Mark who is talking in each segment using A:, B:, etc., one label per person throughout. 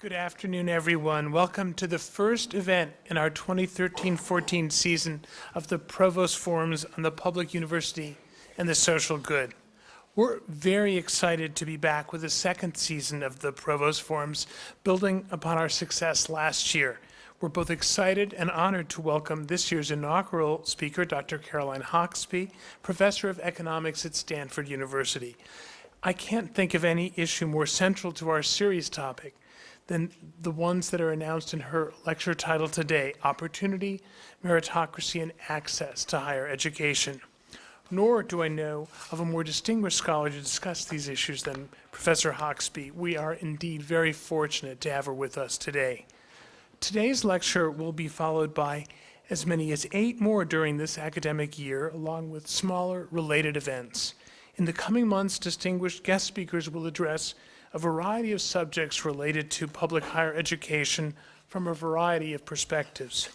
A: Good afternoon, everyone. Welcome to the first event in our 2013-14 season of the Provost Forums on the Public University and the Social Good. We're very excited to be back with the second season of the Provost Forums, building upon our success last year. We're both excited and honored to welcome this year's inaugural speaker, Dr. Caronline Hoxby, Professor of Economics at Stanford University. I can't think of any issue more central to our series topic than the ones that are announced in her lecture title today, Opportunity, Meritocracy, and Access to Higher Education. Nor do I know of a more distinguished scholar to discuss these issues than Professor Hoxby. We are indeed very fortunate to have her with us today. Today's lecture will be followed by as many as 8 more during this academic year, along with smaller related events. In the coming months, distinguished guest speakers will address a variety of subjects related to public higher education from a variety of perspectives.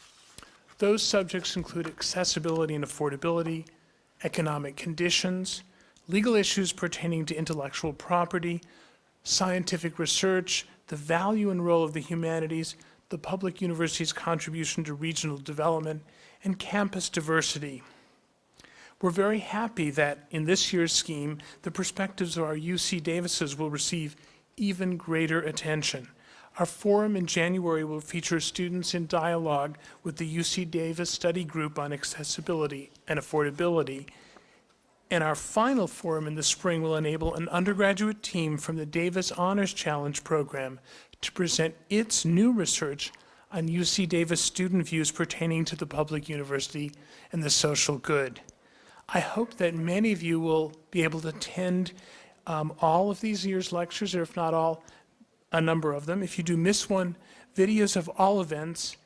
A: Those subjects include accessibility and affordability, economic conditions, legal issues pertaining to intellectual property, scientific research, the value and role of the humanities, the public university's contribution to regional development, and campus diversity. We're very happy that in this year's scheme, the perspectives of our UC Davises will receive even greater attention. Our forum in January will feature students in dialogue with the UC Davis Study Group on Accessibility and Affordability, and our final forum in the spring will enable an undergraduate team from the Davis Honors Challenge program to present its new research on UC Davis student views pertaining to the public university and the social good. I hope that many of you will be able to attend all of these year's lectures, or if not all, a number of them. If you do miss one, videos of all events,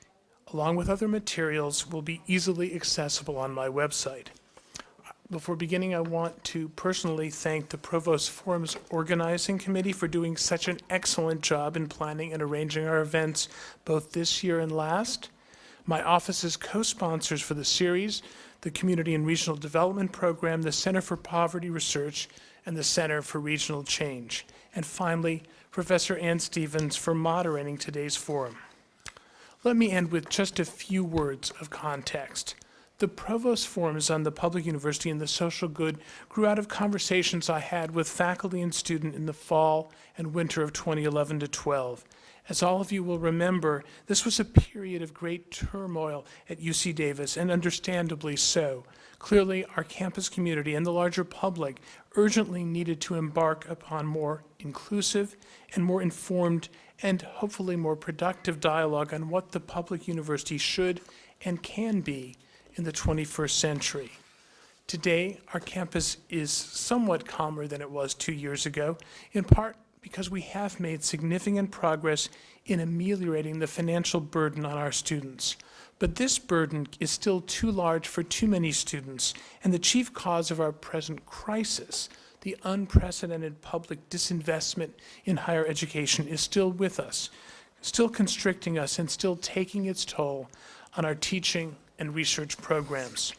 A: along with other materials, will be easily accessible on my website. Before beginning, I want to personally thank the Provost Forum's Organizing Committee for doing such an excellent job in planning and arranging our events both this year and last. My office's co-sponsors for the series, the Community and Regional Development Program, the Center for Poverty Research, and the Center for Regional Change. And finally, Professor Ann Stevens for moderating today's forum. Let me end with just a few words of context. The Provost Forums on the Public University and the Social Good grew out of conversations I had with faculty and students in the fall and winter of 2011 to 12. As all of you will remember, this was a period of great turmoil at UC Davis, and understandably so. Clearly, our campus community and the larger public urgently needed to embark upon more inclusive and more informed and hopefully more productive dialogue on what the public university should and can be in the 21st century. Today, our campus is somewhat calmer than it was 2 years ago, in part because we have made significant progress in ameliorating the financial burden on our students. But this burden is still too large for too many students, and the chief cause of our present crisis, the unprecedented public disinvestment in higher education, is still with us, still constricting us, and still taking its toll on our teaching and research programs.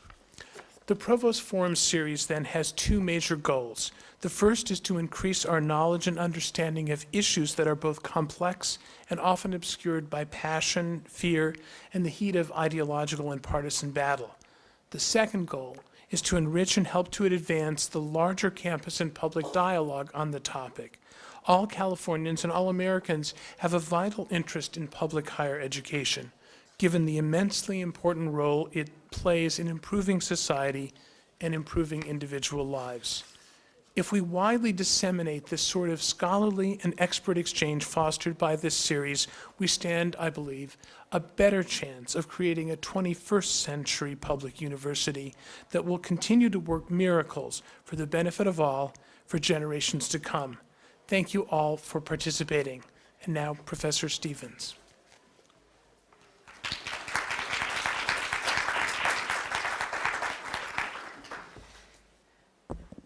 A: The Provost Forum series then has 2 major goals. The first is to increase our knowledge and understanding of issues that are both complex and often obscured by passion, fear, and the heat of ideological and partisan battle. The second goal is to enrich and help to advance the larger campus and public dialogue on the topic. All Californians and all Americans have a vital interest in public higher education, given the immensely important role it plays in improving society and improving individual lives. If we widely disseminate this sort of scholarly and expert exchange fostered by this series, we stand, I believe, a better chance of creating a 21st century public university that will continue to work miracles for the benefit of all for generations to come. Thank you all for participating. And now, Professor Stevens.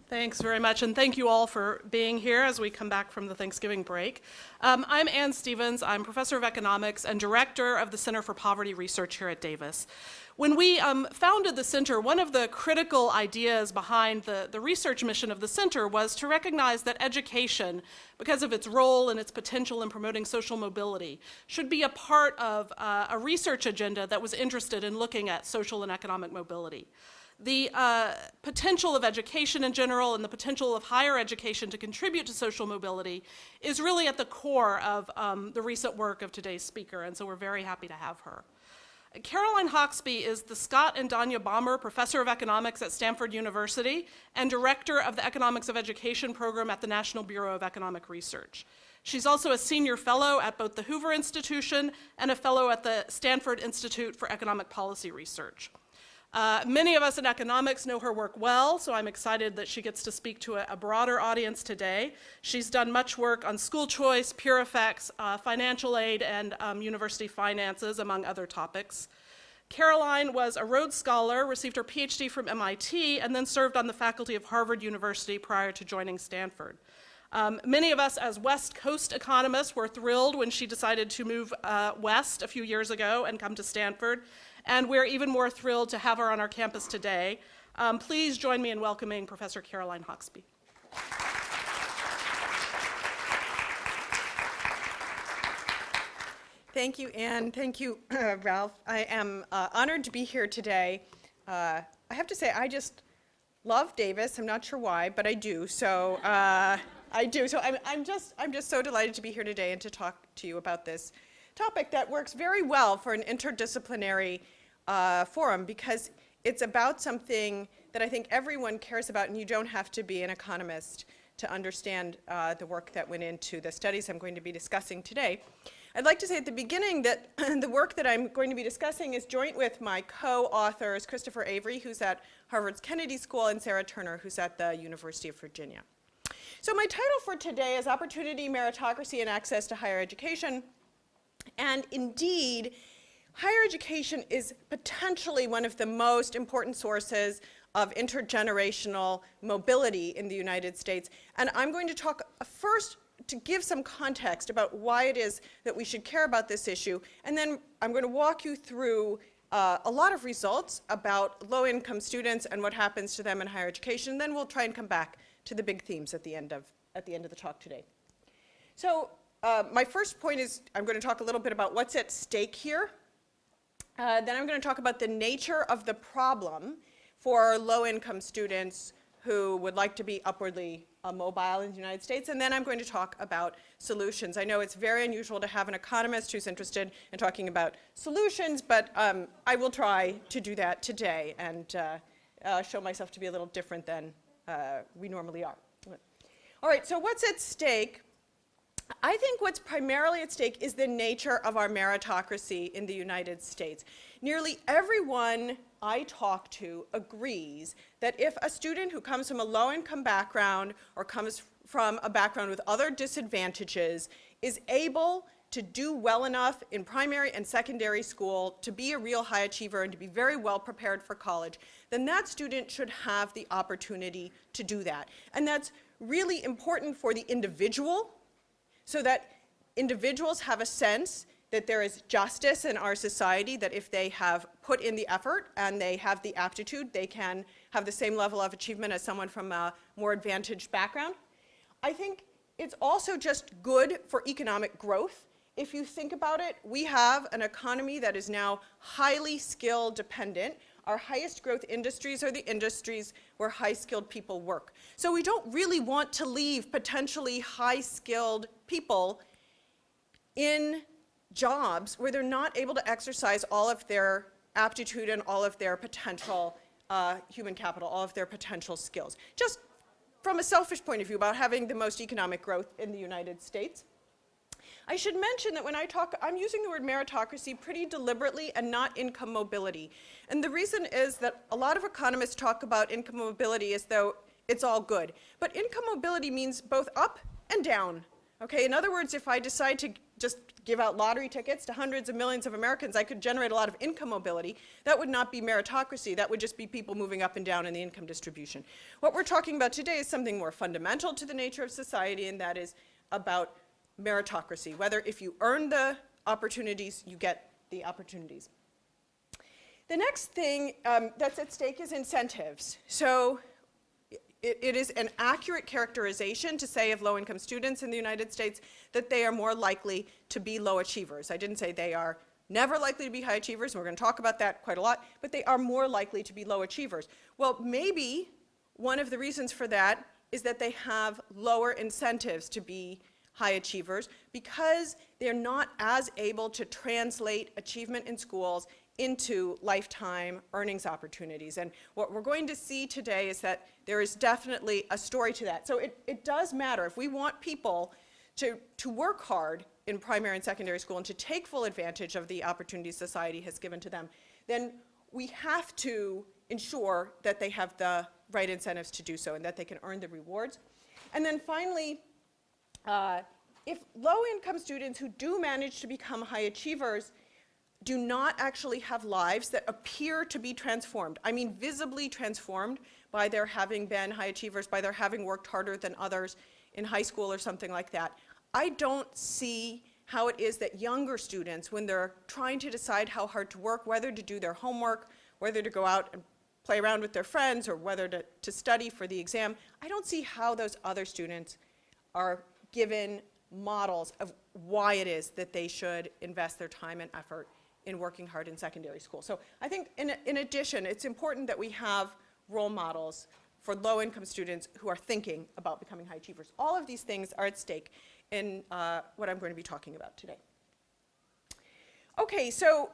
B: Thanks very much, and thank you all for being here as we come back from the Thanksgiving break. I'm Ann Stevens. I'm professor of economics and director of the Center for Poverty Research here at Davis. When we founded the center, one of the critical ideas behind the research mission of the center was to recognize that education, because of its role and its potential in promoting social mobility, should be a part of a research agenda that was interested in looking at social and economic mobility. The potential of education in general and the potential of higher education to contribute to social mobility is really at the core of the recent work of today's speaker, and so we're very happy to have her. Caronline Hoxby is the Scott and Donya Bommer Professor of Economics at Stanford University and Director of the Economics of Education program at the National Bureau of Economic Research. She's also a senior fellow at both the Hoover Institution and a fellow at the Stanford Institute for Economic Policy Research. Many of us in economics know her work well, so I'm excited that she gets to speak to a broader audience today. She's done much work on school choice, peer effects, financial aid, and university finances, among other topics. Caroline was a Rhodes Scholar, received her PhD from MIT, and then served on the faculty of Harvard University prior to joining Stanford. Many of us as West Coast economists were thrilled when she decided to move west a few years ago and come to Stanford. And we're even more thrilled to have her on our campus today. Please join me in welcoming Professor Caroline Hoxby.
C: Thank you, Anne. Thank you, Ralph. I am honored to be here today. I have to say, I just love Davis. I'm not sure why, but I do. So I do. So I'm just so delighted to be here today and to talk to you about this topic that works very well for an interdisciplinary forum, because it's about something that I think everyone cares about, and you don't have to be an economist to understand the work that went into the studies I'm going to be discussing today. I'd like to say at the beginning that the work that I'm going to be discussing is joint with my co-authors, Christopher Avery, who's at Harvard's Kennedy School, and Sarah Turner, who's at the University of Virginia. So my title for today is Opportunity, Meritocracy, and Access to Higher Education. And indeed, higher education is potentially one of the most important sources of intergenerational mobility in the United States. And I'm going to talk first to give some context about why it is that we should care about this issue. And then I'm going to walk you through a lot of results about low-income students and what happens to them in higher education. And then we'll try and come back to the big themes at the end of the talk today. So my first point is I'm going to talk a little bit about what's at stake here. Then I'm going to talk about the nature of the problem for low-income students who would like to be upwardly mobile in the United States. And then I'm going to talk about solutions. I know it's very unusual to have an economist who's interested in talking about solutions, but I will try to do that today and show myself to be a little different than we normally are. All right, so what's at stake? I think what's primarily at stake is the nature of our meritocracy in the United States. Nearly everyone I talk to agrees that if a student who comes from a low-income background or comes from a background with other disadvantages is able to do well enough in primary and secondary school to be a real high achiever and to be very well prepared for college, then that student should have the opportunity to do that. And that's really important for the individual, so that individuals have a sense that there is justice in our society, that if they have put in the effort and they have the aptitude, they can have the same level of achievement as someone from a more advantaged background. I think it's also just good for economic growth. If you think about it, we have an economy that is now highly skill dependent. Our highest growth industries are the industries where high-skilled people work. So we don't really want to leave potentially high-skilled people in jobs where they're not able to exercise all of their aptitude and all of their potential human capital, all of their potential skills. Just from a selfish point of view about having the most economic growth in the United States. I should mention that when I talk, I'm using the word meritocracy pretty deliberately and not income mobility. And the reason is that a lot of economists talk about income mobility as though it's all good. But income mobility means both up and down. Okay? In other words, if I decide to just give out lottery tickets to hundreds of millions of Americans, I could generate a lot of income mobility. That would not be meritocracy. That would just be people moving up and down in the income distribution. What we're talking about today is something more fundamental to the nature of society, and that is about meritocracy, whether if you earn the opportunities, you get the opportunities. The next thing that's at stake is incentives. So it is an accurate characterization to say of low-income students in the United States that they are more likely to be low achievers. I didn't say they are never likely to be high achievers, and we're going to talk about that quite a lot, but they are more likely to be low achievers. Well, maybe one of the reasons for that is that they have lower incentives to be high achievers because they're not as able to translate achievement in schools into lifetime earnings opportunities. And what we're going to see today is that there is definitely a story to that. So it does matter. If we want people to work hard in primary and secondary school and to take full advantage of the opportunities society has given to them, then we have to ensure that they have the right incentives to do so and that they can earn the rewards. And then finally, if low-income students who do manage to become high achievers do not actually have lives that appear to be transformed, I mean visibly transformed by their having been high achievers, by their having worked harder than others in high school or something like that, I don't see how it is that younger students, when they're trying to decide how hard to work, whether to do their homework, whether to go out and play around with their friends, or whether to study for the exam, I don't see how those other students are given models of why it is that they should invest their time and effort in working hard in secondary school. So I think in addition, it's important that we have role models for low-income students who are thinking about becoming high achievers. All of these things are at stake in what I'm going to be talking about today. Okay, so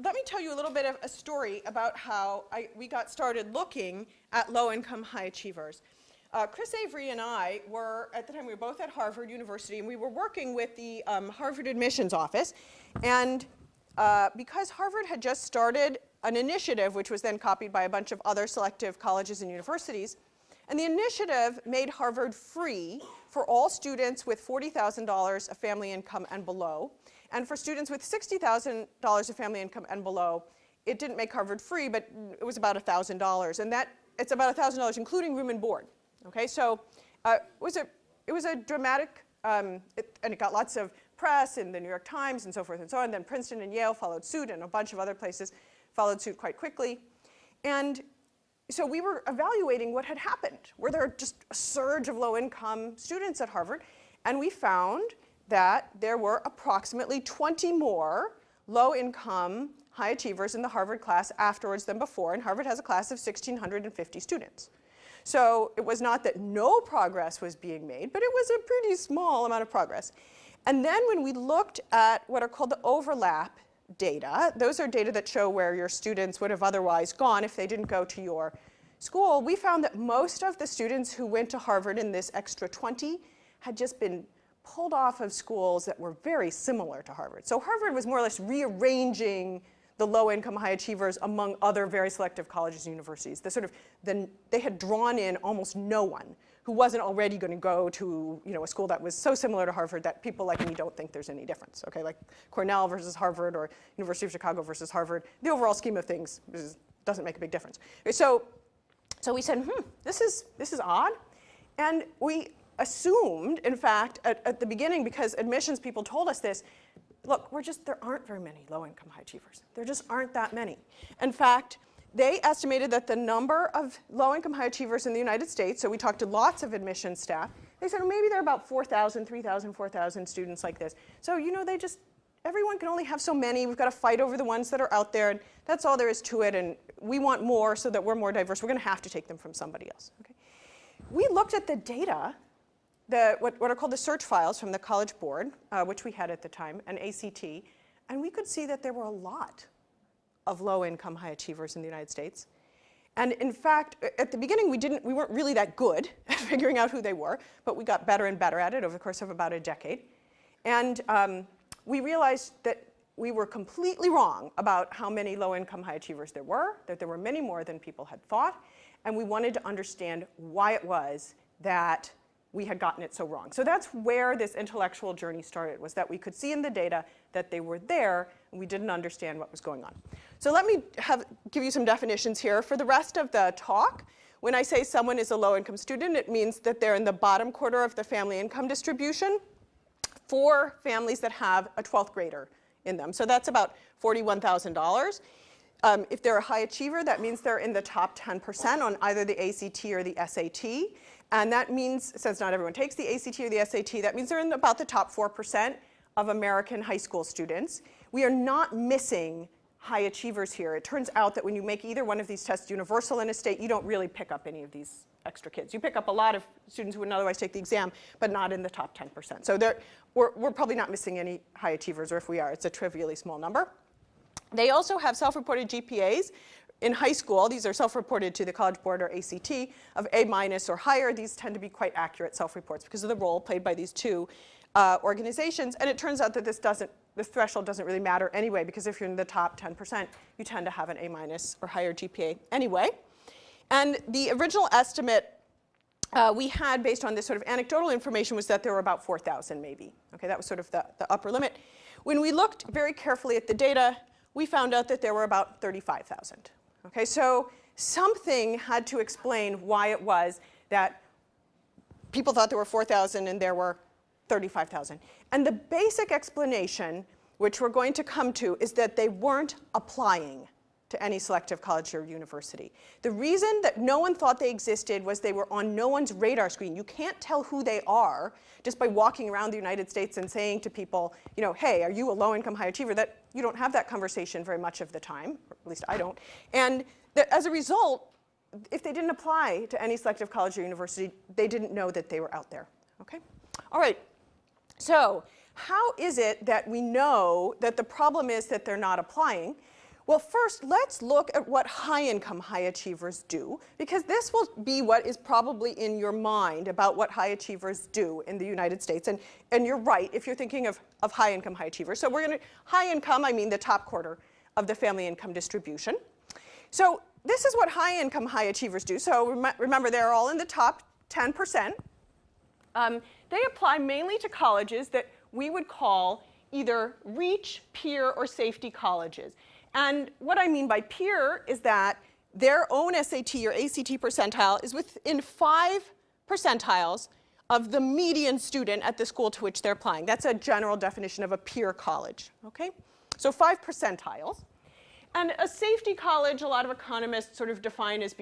C: let me tell you a little bit of a story about how we got started looking at low-income high achievers. Chris Avery and I were, at the time, we were both at Harvard University, and we were working with the Harvard admissions office. And because Harvard had just started an initiative, which was then copied by a bunch of other selective colleges and universities, and the initiative made Harvard free for all students with $40,000 of family income and below. And for students with $60,000 of family income and below, it didn't make Harvard free, but it was about $1,000. And it's about $1,000 including room and board. Okay, so it was a dramatic, and it got lots of press in the New York Times and so forth and so on. Then Princeton and Yale followed suit, and a bunch of other places followed suit quite quickly. And so we were evaluating what had happened. Were there just a surge of low-income students at Harvard? And we found that there were approximately 20 more low-income high achievers in the Harvard class afterwards than before. And Harvard has a class of 1,650 students. So it was not that no progress was being made, but it was a pretty small amount of progress. And then when we looked at what are called the overlap data, those are data that show where your students would have otherwise gone if they didn't go to your school, we found that most of the students who went to Harvard in this extra 20 had just been pulled off of schools that were very similar to Harvard. So Harvard was more or less rearranging the low-income high achievers among other very selective colleges and universities. They had drawn in almost no one who wasn't already going to go to a school that was so similar to Harvard that people like me don't think there's any difference. Okay, like Cornell versus Harvard or University of Chicago versus Harvard. The overall scheme of things doesn't make a big difference. So we said, this is odd, and we assumed, in fact, at the beginning, because admissions people told us this, look, there aren't very many low-income high achievers. There just aren't that many. In fact, they estimated that the number of low-income high achievers in the United States, so we talked to lots of admissions staff, they said, well, maybe there are about 4,000, 3,000, 4,000 students like this. So, everyone can only have so many. We've got to fight over the ones that are out there, and that's all there is to it, and we want more so that we're more diverse. We're going to have to take them from somebody else. Okay? We looked at the data, what are called the search files from the College Board, which we had at the time, and ACT, and we could see that there were a lot of low-income high achievers in the United States. And in fact, at the beginning, we weren't really that good at figuring out who they were, but we got better and better at it over the course of about a decade. And we realized that we were completely wrong about how many low-income high achievers there were, that there were many more than people had thought, and we wanted to understand why it was that we had gotten it so wrong. So that's where this intellectual journey started, was that we could see in the data that they were there, and we didn't understand what was going on. So let me give you some definitions here. For the rest of the talk, when I say someone is a low-income student, it means that they're in the bottom quarter of the family income distribution for families that have a 12th grader in them. So that's about $41,000. If they're a high achiever, that means they're in the top 10% on either the ACT or the SAT. And that means, since not everyone takes the ACT or the SAT, that means they're in about the top 4% of American high school students. We are not missing high achievers here. It turns out that when you make either one of these tests universal in a state, you don't really pick up any of these extra kids. You pick up a lot of students who wouldn't otherwise take the exam, but not in the top 10%. So we're probably not missing any high achievers, or if we are, it's a trivially small number. They also have self-reported GPAs. In high school, these are self-reported to the College Board or ACT, of A- or higher. These tend to be quite accurate self-reports because of the role played by these two organizations. And it turns out that this threshold doesn't really matter anyway, because if you're in the top 10%, you tend to have an A- or higher GPA anyway. And the original estimate we had, based on this sort of anecdotal information, was that there were about 4,000 maybe. Okay, that was sort of the upper limit. When we looked very carefully at the data, we found out that there were about 35,000. Okay, so something had to explain why it was that people thought there were 4,000 and there were 35,000. And the basic explanation, which we're going to come to, is that they weren't applying to any selective college or university. The reason that no one thought they existed was they were on no one's radar screen. You can't tell who they are just by walking around the United States and saying to people, you know, hey, are you a low-income high achiever? That you don't have that conversation very much of the time, or at least I don't. And as a result, if they didn't apply to any selective college or university, they didn't know that they were out there. Okay? All right. So how is it that we know that the problem is that they're not applying? Well, first, let's look at what high-income high achievers do, because this will be what is probably in your mind about what high achievers do in the United States. And you're right if you're thinking of high-income high achievers. So we're going to, high income, I mean the top quarter of the family income distribution. So this is what high-income high achievers do. So remember, they're all in the top 10%. They apply mainly to colleges that we would call either reach, peer, or safety colleges. And what I mean by peer is that their own SAT or ACT percentile is within 5 percentiles of the median student at the school to which they're applying. That's a general definition of a peer college, okay? So 5 percentiles. And a safety college, a lot of economists sort of define as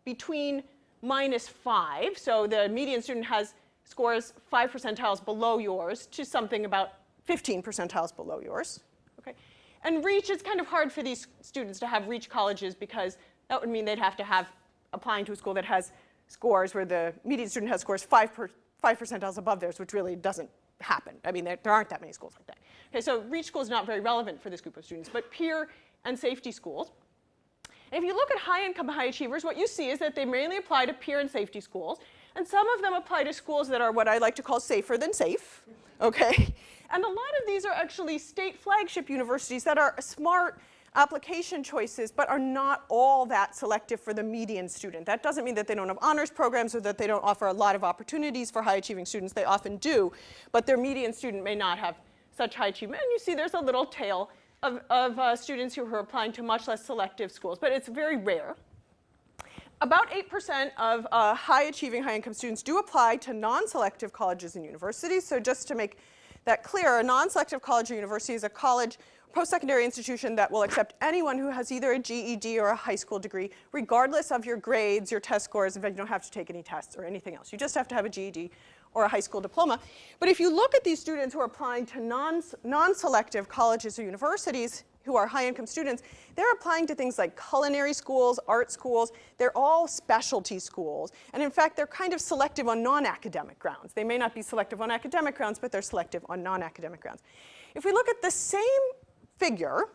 C: between -5. So the median student has scores 5 percentiles below yours to something about 15 percentiles below yours, okay? And reach, is kind of hard for these students to have reach colleges, because that would mean they'd have to have applying to a school that has scores where the median student has scores 5 percentiles above theirs, which really doesn't happen. I mean, there aren't that many schools like that. Okay, so reach school is not very relevant for this group of students, but peer and safety schools. And if you look at high-income high achievers, what you see is that they mainly apply to peer and safety schools, and some of them apply to schools that are what I like to call safer than safe, okay? And a lot of these are actually state flagship universities that are smart application choices, but are not all that selective for the median student. That doesn't mean that they don't have honors programs or that they don't offer a lot of opportunities for high-achieving students. They often do, but their median student may not have such high achievement. And you see there's a little tail of students who are applying to much less selective schools, but it's very rare. About 8% of high-achieving, high-income students do apply to non-selective colleges and universities. So just to make that clear, a non-selective college or university is a college, post-secondary institution that will accept anyone who has either a GED or a high school degree, regardless of your grades, your test scores. In fact, you don't have to take any tests or anything else. You just have to have a GED or a high school diploma. But if you look at these students who are applying to non-selective colleges or universities, who are high-income students, they're applying to things like culinary schools, art schools. They're all specialty schools. And in fact, they're kind of selective on non-academic grounds. They may not be selective on academic grounds, but they're selective on non-academic grounds. If we look at the same figure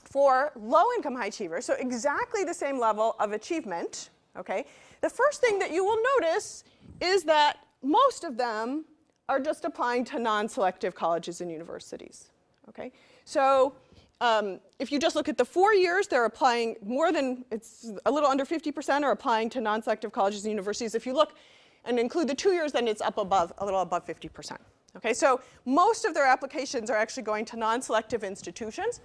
C: for low-income high achievers, so exactly the same level of achievement, okay, the first thing that you will notice is that most of them are just applying to non-selective colleges and universities, okay? So if you just look at the 4 years, they're applying more than, it's a little under 50% are applying to non-selective colleges and universities. If you look and include the 2 years, then it's up above, a little above 50%. Okay, so most of their applications are actually going to non-selective institutions.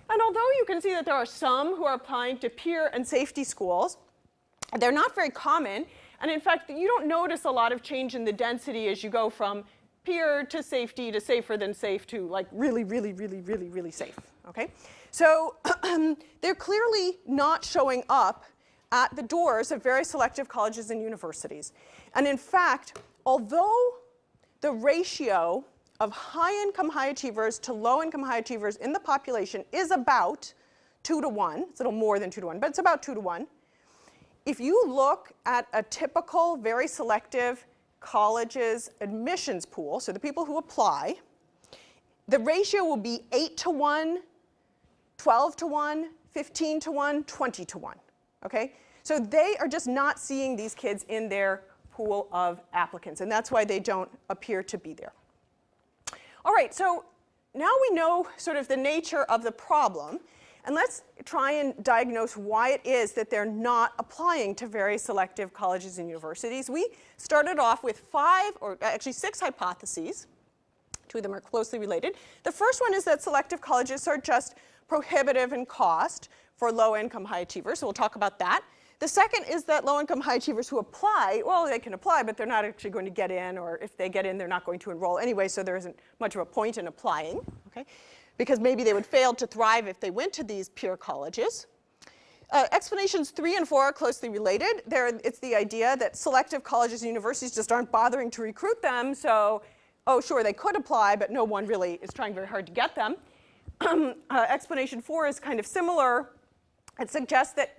C: And although you can see that there are some who are applying to peer and safety schools, they're not very common. And in fact, you don't notice a lot of change in the density as you go from peer to safety to safer than safe to like really, really, really, really, really safe. Okay? So they're clearly not showing up at the doors of very selective colleges and universities. And in fact, although the ratio of high-income high achievers to low-income high achievers in the population is about 2 to 1. It's a little more than 2 to 1, but it's about 2 to 1. If you look at a typical, very selective college's admissions pool, so the people who apply, the ratio will be 8 to 1, 12 to 1, 15 to 1, 20 to 1. Okay? So they are just not seeing these kids in their pool of applicants, and that's why they don't appear to be there. All right, so now we know sort of the nature of the problem, and let's try and diagnose why it is that they're not applying to very selective colleges and universities. We started off with 5, or actually 6 hypotheses. 2 of them are closely related. The first one is that selective colleges are just prohibitive in cost for low-income high achievers, so we'll talk about that. The second is that low-income high achievers who apply, well, they can apply, but they're not actually going to get in, or if they get in, they're not going to enroll anyway, so there isn't much of a point in applying, okay? Because maybe they would fail to thrive if they went to these peer colleges. Explanations 3 and 4 are closely related. It's the idea that selective colleges and universities just aren't bothering to recruit them, so, oh, sure, they could apply, but no one really is trying very hard to get them. Explanation 4 is kind of similar. It suggests that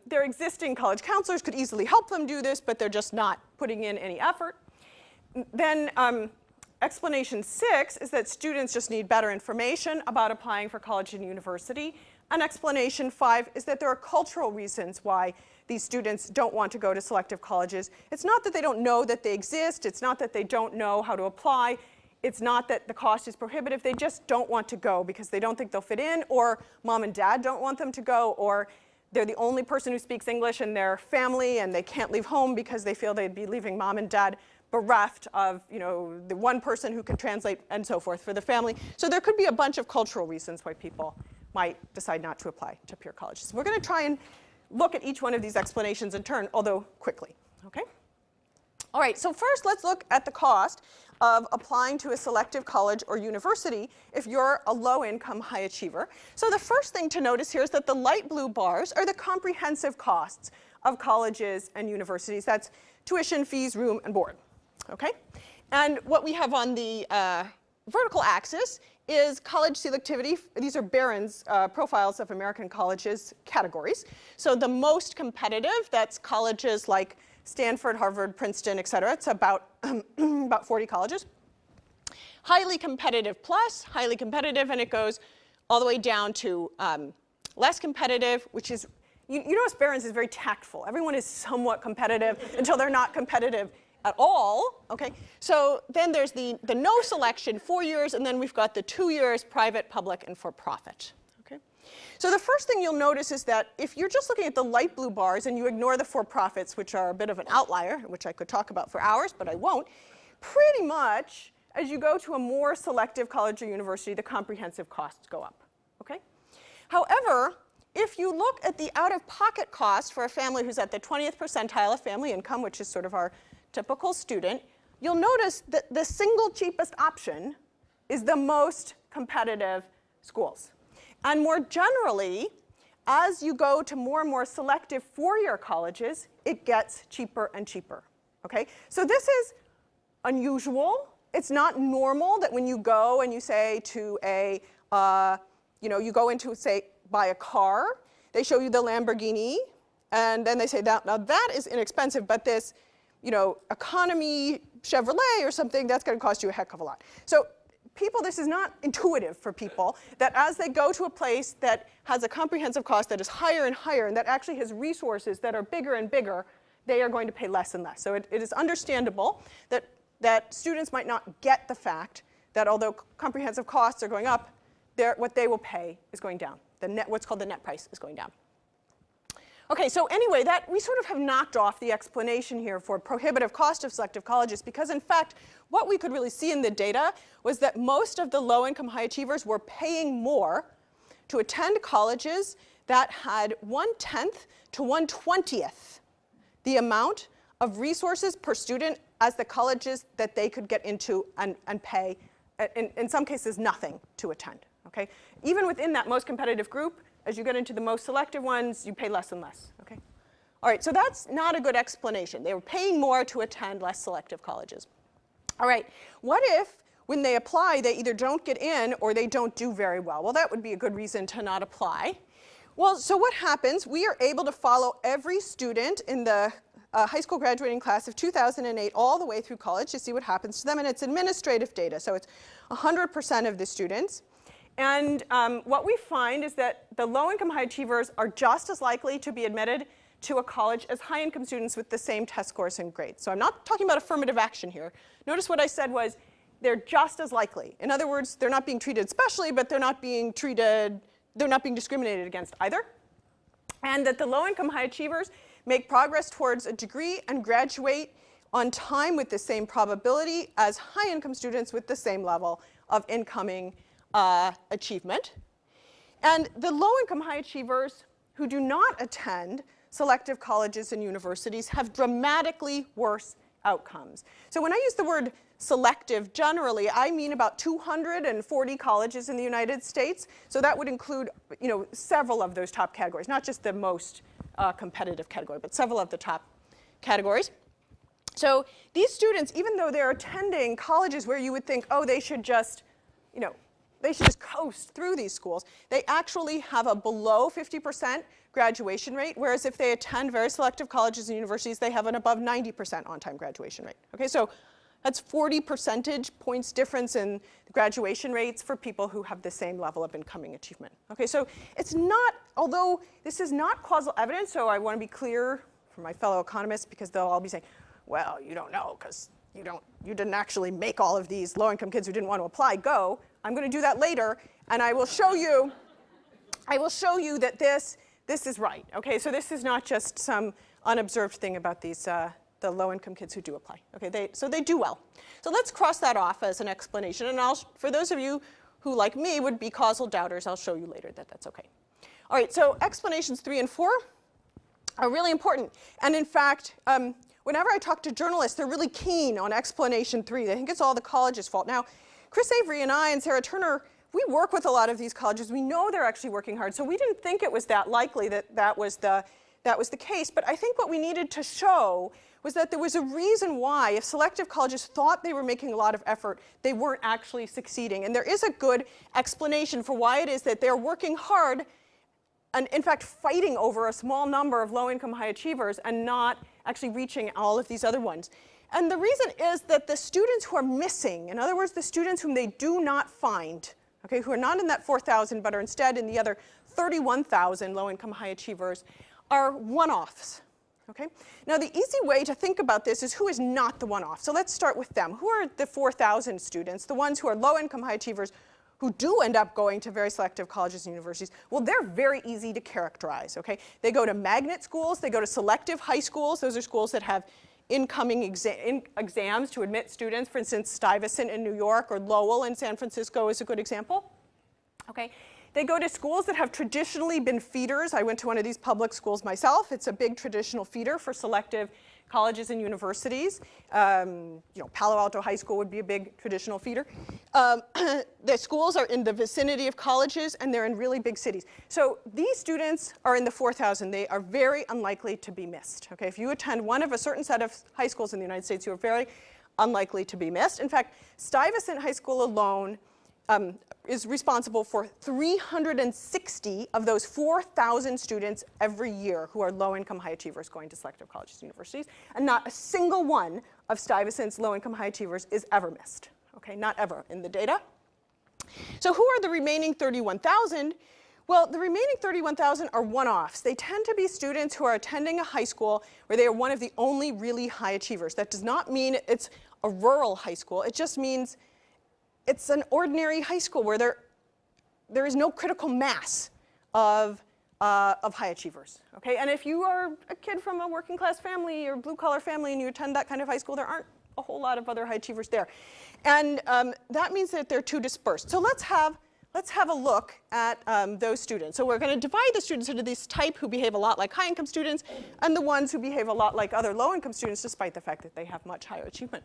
C: their existing college counselors could easily help them do this, but they're just not putting in any effort. Then explanation 6 is that students just need better information about applying for college and university. And explanation 5 is that there are cultural reasons why these students don't want to go to selective colleges. It's not that they don't know that they exist. It's not that they don't know how to apply. It's not that the cost is prohibitive. They just don't want to go because they don't think they'll fit in, or mom and dad don't want them to go, or they're the only person who speaks English in their family and they can't leave home because they feel they'd be leaving mom and dad bereft of, you know, the one person who can translate and so forth for the family. So there could be a bunch of cultural reasons why people might decide not to apply to peer colleges. We're going to try and look at each one of these explanations in turn, although quickly. Okay? All right, so first let's look at the cost of applying to a selective college or university if you're a low-income high achiever. So the first thing to notice here is that the light blue bars are the comprehensive costs of colleges and universities. That's tuition, fees, room, and board. Okay? And what we have on the vertical axis is college selectivity. These are Barron's profiles of American colleges categories. So the most competitive, that's colleges like Stanford, Harvard, Princeton, et cetera. It's about, about 40 colleges. Highly competitive plus, highly competitive, and it goes all the way down to less competitive, which is, you notice Barron's is very tactful. Everyone is somewhat competitive until they're not competitive at all, okay? So then there's the no selection, 4 years, and then we've got the 2 years, private, public, and for profit. So the first thing you'll notice is that if you're just looking at the light blue bars and you ignore the for-profits, which are a bit of an outlier, which I could talk about for hours, but I won't, pretty much as you go to a more selective college or university, the comprehensive costs go up. Okay? However, if you look at the out-of-pocket cost for a family who's at the 20th percentile of family income, which is sort of our typical student, you'll notice that the single cheapest option is the most competitive schools. And more generally, as you go to more and more selective four-year colleges, it gets cheaper and cheaper, okay? So this is unusual. It's not normal that when you go and you say to a, you go into, say, buy a car, they show you the Lamborghini, and then they say, now that is inexpensive, but this, economy Chevrolet or something, that's going to cost you a heck of a lot. So people, this is not intuitive for people, that as they go to a place that has a comprehensive cost that is higher and higher, and that actually has resources that are bigger and bigger, they are going to pay less and less. So it is understandable that students might not get the fact that although comprehensive costs are going up, what they will pay is going down. What's called the net price is going down. Okay, so anyway, that we sort of have knocked off the explanation here for prohibitive cost of selective colleges, because in fact, what we could really see in the data was that most of the low-income high achievers were paying more to attend colleges that had 1/10 to 1/20th the amount of resources per student as the colleges that they could get into and pay, in some cases, nothing to attend. Okay? Even within that most competitive group, as you get into the most selective ones, you pay less and less. Okay? All right, so that's not a good explanation. They were paying more to attend less selective colleges. All right, what if when they apply, they either don't get in or they don't do very well? Well, that would be a good reason to not apply. Well, so what happens? We are able to follow every student in the high school graduating class of 2008 all the way through college to see what happens to them, and it's administrative data, so it's 100% of the students. And what we find is that the low-income high achievers are just as likely to be admitted to a college as high-income students with the same test scores and grades. So I'm not talking about affirmative action here. Notice what I said was they're just as likely. In other words, they're not being treated specially, but they're not being discriminated against either. And that the low-income high achievers make progress towards a degree and graduate on time with the same probability as high-income students with the same level of incoming achievement. And the low-income high achievers who do not attend selective colleges and universities have dramatically worse outcomes. So when I use the word selective generally, I mean about 240 colleges in the United States. So that would include, several of those top categories, not just the most competitive category, but several of the top categories. So these students, even though they're attending colleges where you would think, oh, they should just coast through these schools, they actually have a below 50% graduation rate, whereas if they attend very selective colleges and universities, they have an above 90% on-time graduation rate. Okay, so that's 40 percentage points difference in graduation rates for people who have the same level of incoming achievement. Okay, so it's not, although this is not causal evidence, so I want to be clear for my fellow economists, because they'll all be saying, well, you don't know, because you didn't actually make all of these low-income kids who didn't want to apply go. I'm going to do that later, and I will show you that this is right. Okay, so this is not just some unobserved thing about these the low-income kids who do apply. Okay, so they do well. So let's cross that off as an explanation, and for those of you who, like me, would be causal doubters, I'll show you later that that's okay. All right, so explanations 3 and 4 are really important, and in fact, whenever I talk to journalists, they're really keen on explanation 3. They think it's all the college's fault. Now, Chris Avery and I and Sarah Turner, we work with a lot of these colleges. We know they're actually working hard, so we didn't think it was that likely that was the case. But I think what we needed to show was that there was a reason why, if selective colleges thought they were making a lot of effort, they weren't actually succeeding. And there is a good explanation for why it is that they're working hard and, in fact, fighting over a small number of low-income high achievers and not actually reaching all of these other ones. And the reason is that the students who are missing, in other words, the students whom they do not find, okay, who are not in that 4,000 but are instead in the other 31,000 low-income high achievers, are one-offs. Okay? Now, the easy way to think about this is who is not the one-off. So let's start with them. Who are the 4,000 students, the ones who are low-income high achievers who do end up going to very selective colleges and universities? Well, they're very easy to characterize. Okay? They go to magnet schools. They go to selective high schools. Those are schools that have incoming exams to admit students. For instance, Stuyvesant in New York or Lowell in San Francisco is a good example. Okay? They go to schools that have traditionally been feeders. I went to one of these public schools myself. It's a big traditional feeder for selective colleges and universities. Palo Alto High School would be a big traditional feeder. The schools are in the vicinity of colleges, and they're in really big cities. So these students are in the 4,000. They are very unlikely to be missed. Okay? If you attend one of a certain set of high schools in the United States, you are very unlikely to be missed. In fact, Stuyvesant High School alone is responsible for 360 of those 4,000 students every year who are low-income high achievers going to selective colleges and universities, and not a single one of Stuyvesant's low-income high achievers is ever missed. Okay, not ever in the data. So who are the remaining 31,000? Well, the remaining 31,000 are one-offs. They tend to be students who are attending a high school where they are one of the only really high achievers. That does not mean it's a rural high school. It just means it's an ordinary high school where there is no critical mass of of high achievers, okay? And if you are a kid from a working class family or blue collar family and you attend that kind of high school, there aren't a whole lot of other high achievers there. And that means that they're too dispersed. So let's have a look at those students. So we're going to divide the students into this type who behave a lot like high-income students and the ones who behave a lot like other low-income students, despite the fact that they have much higher achievement.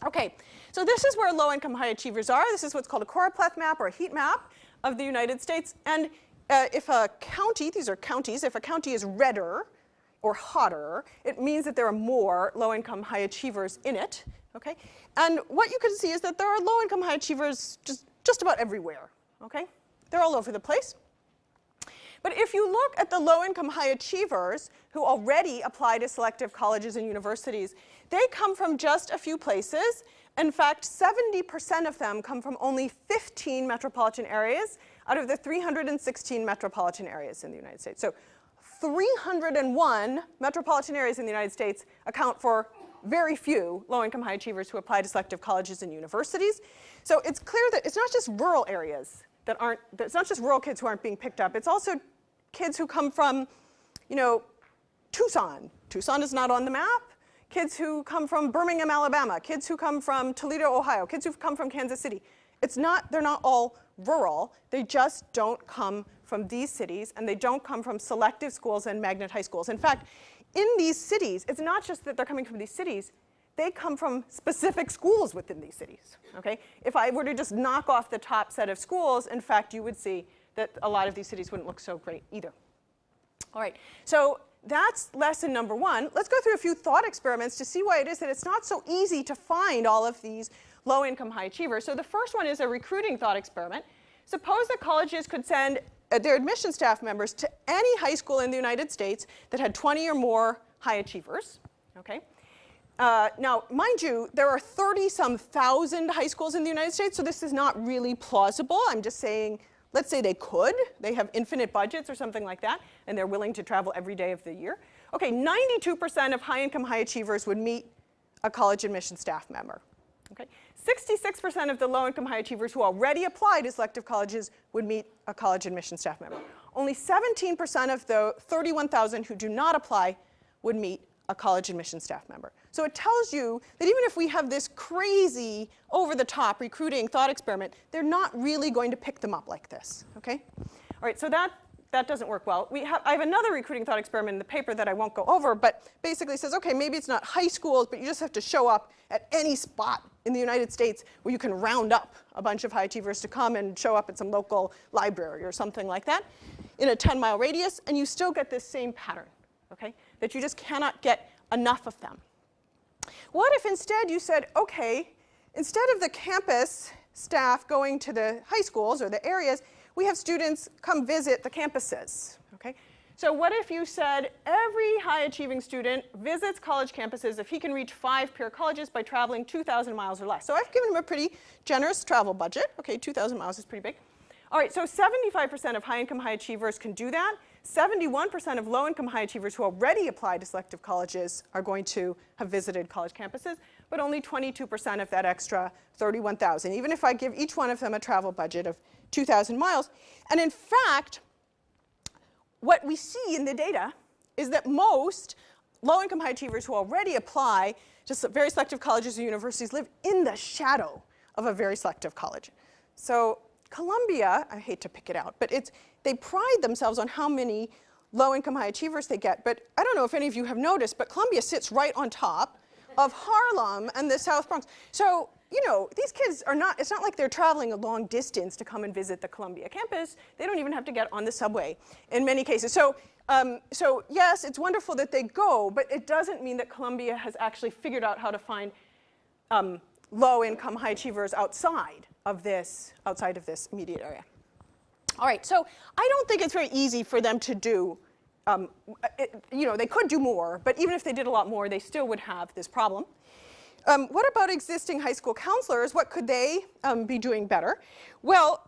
C: Okay, so this is where low-income high achievers are. This is what's called a choropleth map or a heat map of the United States. And if a county, these are counties, if a county is redder or hotter, it means that there are more low-income high achievers in it. Okay, and what you can see is that there are low-income high achievers just about everywhere. Okay, they're all over the place. But if you look at the low-income high achievers who already apply to selective colleges and universities, they come from just a few places. In fact, 70% of them come from only 15 metropolitan areas out of the 316 metropolitan areas in the United States. So 301 metropolitan areas in the United States account for very few low-income high achievers who apply to selective colleges and universities. So it's clear that it's not just rural areas that aren't, it's not just rural kids who aren't being picked up, it's also kids who come from, you know, Tucson. Tucson is not on the map. Kids who come from Birmingham, Alabama. Kids who come from Toledo, Ohio. Kids who come from Kansas City. It's not, they're not all rural. They just don't come from these cities, and they don't come from selective schools and magnet high schools. In fact, in these cities, it's not just that they're coming from these cities, they come from specific schools within these cities, okay? If I were to just knock off the top set of schools, in fact, you would see that a lot of these cities wouldn't look so great either. All right, so that's lesson number one. Let's go through a few thought experiments to see why it is that it's not so easy to find all of these low-income high achievers. So the first one is a recruiting thought experiment. Suppose that colleges could send their admission staff members to any high school in the United States that had 20 or more high achievers, okay? Now, mind you, there are 30-some thousand high schools in the United States, so this is not really plausible. I'm just saying, let's say they could. They have infinite budgets or something like that, and they're willing to travel every day of the year. Okay, 92% of high-income high achievers would meet a college admission staff member. Okay, 66% of the low-income high achievers who already apply to selective colleges would meet a college admission staff member. Only 17% of the 31,000 who do not apply would meet a college admission staff member. So it tells you that even if we have this crazy, over-the-top recruiting thought experiment, they're not really going to pick them up like this, okay? All right, so that doesn't work well. I have another recruiting thought experiment in the paper that I won't go over, but basically says, okay, maybe it's not high schools, but you just have to show up at any spot in the United States where you can round up a bunch of high achievers to come and show up at some local library or something like that in a 10-mile radius, and you still get this same pattern, okay? That you just cannot get enough of them. What if instead you said, okay, instead of the campus staff going to the high schools or the areas, we have students come visit the campuses, okay? So what if you said every high-achieving student visits college campuses if he can reach 5 peer colleges by traveling 2,000 miles or less? So I've given him a pretty generous travel budget. Okay, 2,000 miles is pretty big. All right, so 75% of high-income high achievers can do that. 71% of low-income high achievers who already apply to selective colleges are going to have visited college campuses, but only 22% of that extra 31,000, even if I give each one of them a travel budget of 2,000 miles. And in fact, what we see in the data is that most low-income high achievers who already apply to very selective colleges or universities live in the shadow of a very selective college. So Columbia, I hate to pick it out, but they pride themselves on how many low-income high achievers they get. But I don't know if any of you have noticed, but Columbia sits right on top of Harlem and the South Bronx. So, you know, these kids are not, it's not like they're traveling a long distance to come and visit the Columbia campus. They don't even have to get on the subway in many cases. So yes, it's wonderful that they go, but it doesn't mean that Columbia has actually figured out how to find low-income high achievers outside of this immediate area. All right, so I don't think it's very easy for them to do, you know, they could do more, but even if they did a lot more, they still would have this problem. What about existing high school counselors? What could they be doing better? Well,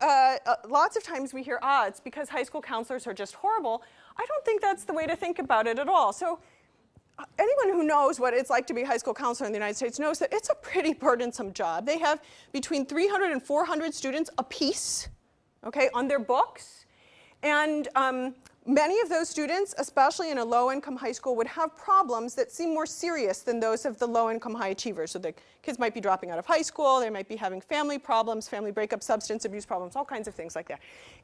C: lots of times we hear, it's because high school counselors are just horrible. I don't think that's the way to think about it at all. So anyone who knows what it's like to be a high school counselor in the United States knows that it's a pretty burdensome job. They have between 300 and 400 students apiece, okay, on their books. And Many of those students, especially in a low-income high school, would have problems that seem more serious than those of the low-income high achievers. So the kids might be dropping out of high school, they might be having family problems, family breakup, substance abuse problems, all kinds of things like that.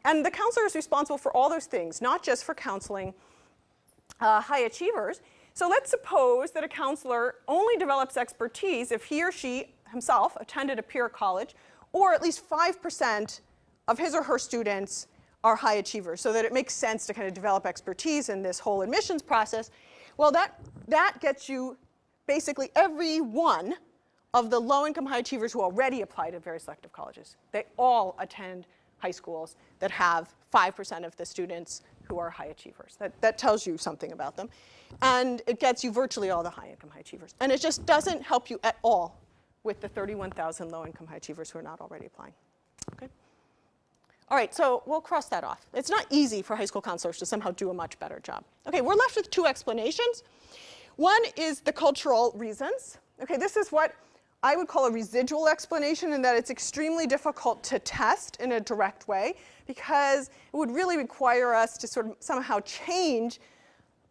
C: And the counselor is responsible for all those things, not just for counseling high achievers. So let's suppose that a counselor only develops expertise if he or she himself attended a peer college, or at least 5% of his or her students are high achievers, so that it makes sense to kind of develop expertise in this whole admissions process. Well, that gets you basically every one of the low-income high achievers who already apply to very selective colleges. They all attend high schools that have 5% of the students who are high achievers. That tells you something about them. And it gets you virtually all the high-income high achievers. And it just doesn't help you at all with the 31,000 low-income high achievers who are not already applying. Okay? All right, so we'll cross that off. It's not easy for high school counselors to somehow do a much better job. Okay, we're left with two explanations. One is the cultural reasons. Okay, this is what I would call a residual explanation, in that it's extremely difficult to test in a direct way, because it would really require us to sort of somehow change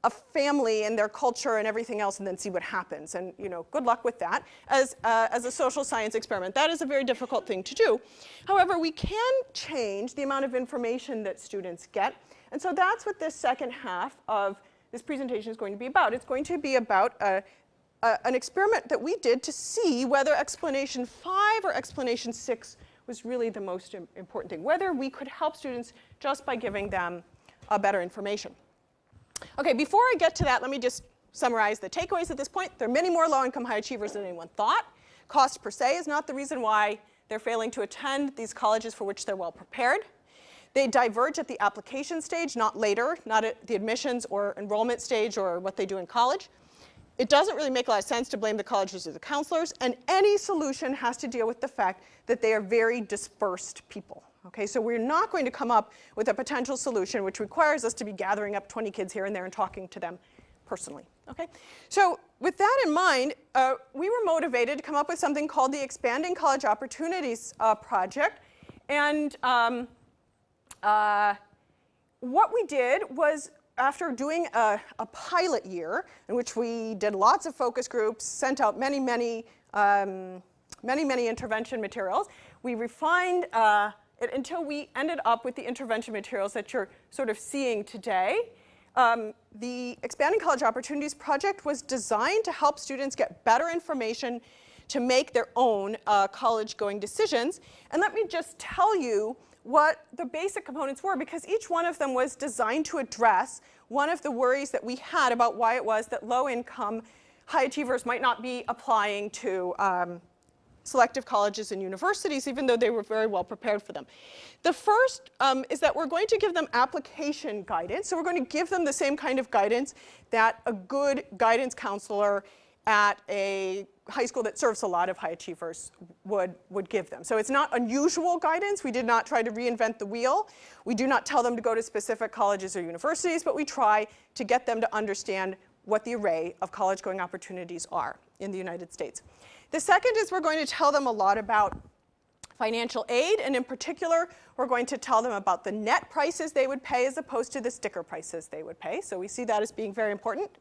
C: a family and their culture and everything else, and then see what happens. And good luck with that as a social science experiment. That is a very difficult thing to do. However, we can change the amount of information that students get. And so that's what this second half of this presentation is going to be about. It's going to be about an experiment that we did to see whether explanation 5 or explanation 6 was really the most important thing, whether we could help students just by giving them better information. Okay, before I get to that, let me just summarize the takeaways at this point. There are many more low-income high achievers than anyone thought. Cost per se is not the reason why they're failing to attend these colleges for which they're well prepared. They diverge at the application stage, not later, not at the admissions or enrollment stage or what they do in college. It doesn't really make a lot of sense to blame the colleges or the counselors, and any solution has to deal with the fact that they are very dispersed people. Okay, so we're not going to come up with a potential solution which requires us to be gathering up 20 kids here and there and talking to them personally. Okay, so with that in mind, we were motivated to come up with something called the Expanding College Opportunities Project. And what we did was, after doing a pilot year in which we did lots of focus groups, sent out many intervention materials, we refined it until we ended up with the intervention materials that you're sort of seeing today. The Expanding College Opportunities Project was designed to help students get better information to make their own college-going decisions. And let me just tell you what the basic components were, because each one of them was designed to address one of the worries that we had about why it was that low-income high achievers might not be applying to selective colleges and universities, even though they were very well prepared for them. The first is that we're going to give them application guidance. So we're going to give them the same kind of guidance that a good guidance counselor at a high school that serves a lot of high achievers would give them. So it's not unusual guidance. We did not try to reinvent the wheel. We do not tell them to go to specific colleges or universities, but we try to get them to understand what the array of college-going opportunities are in the United States. The second is we're going to tell them a lot about financial aid, and in particular, we're going to tell them about the net prices they would pay as opposed to the sticker prices they would pay. So we see that as being very important.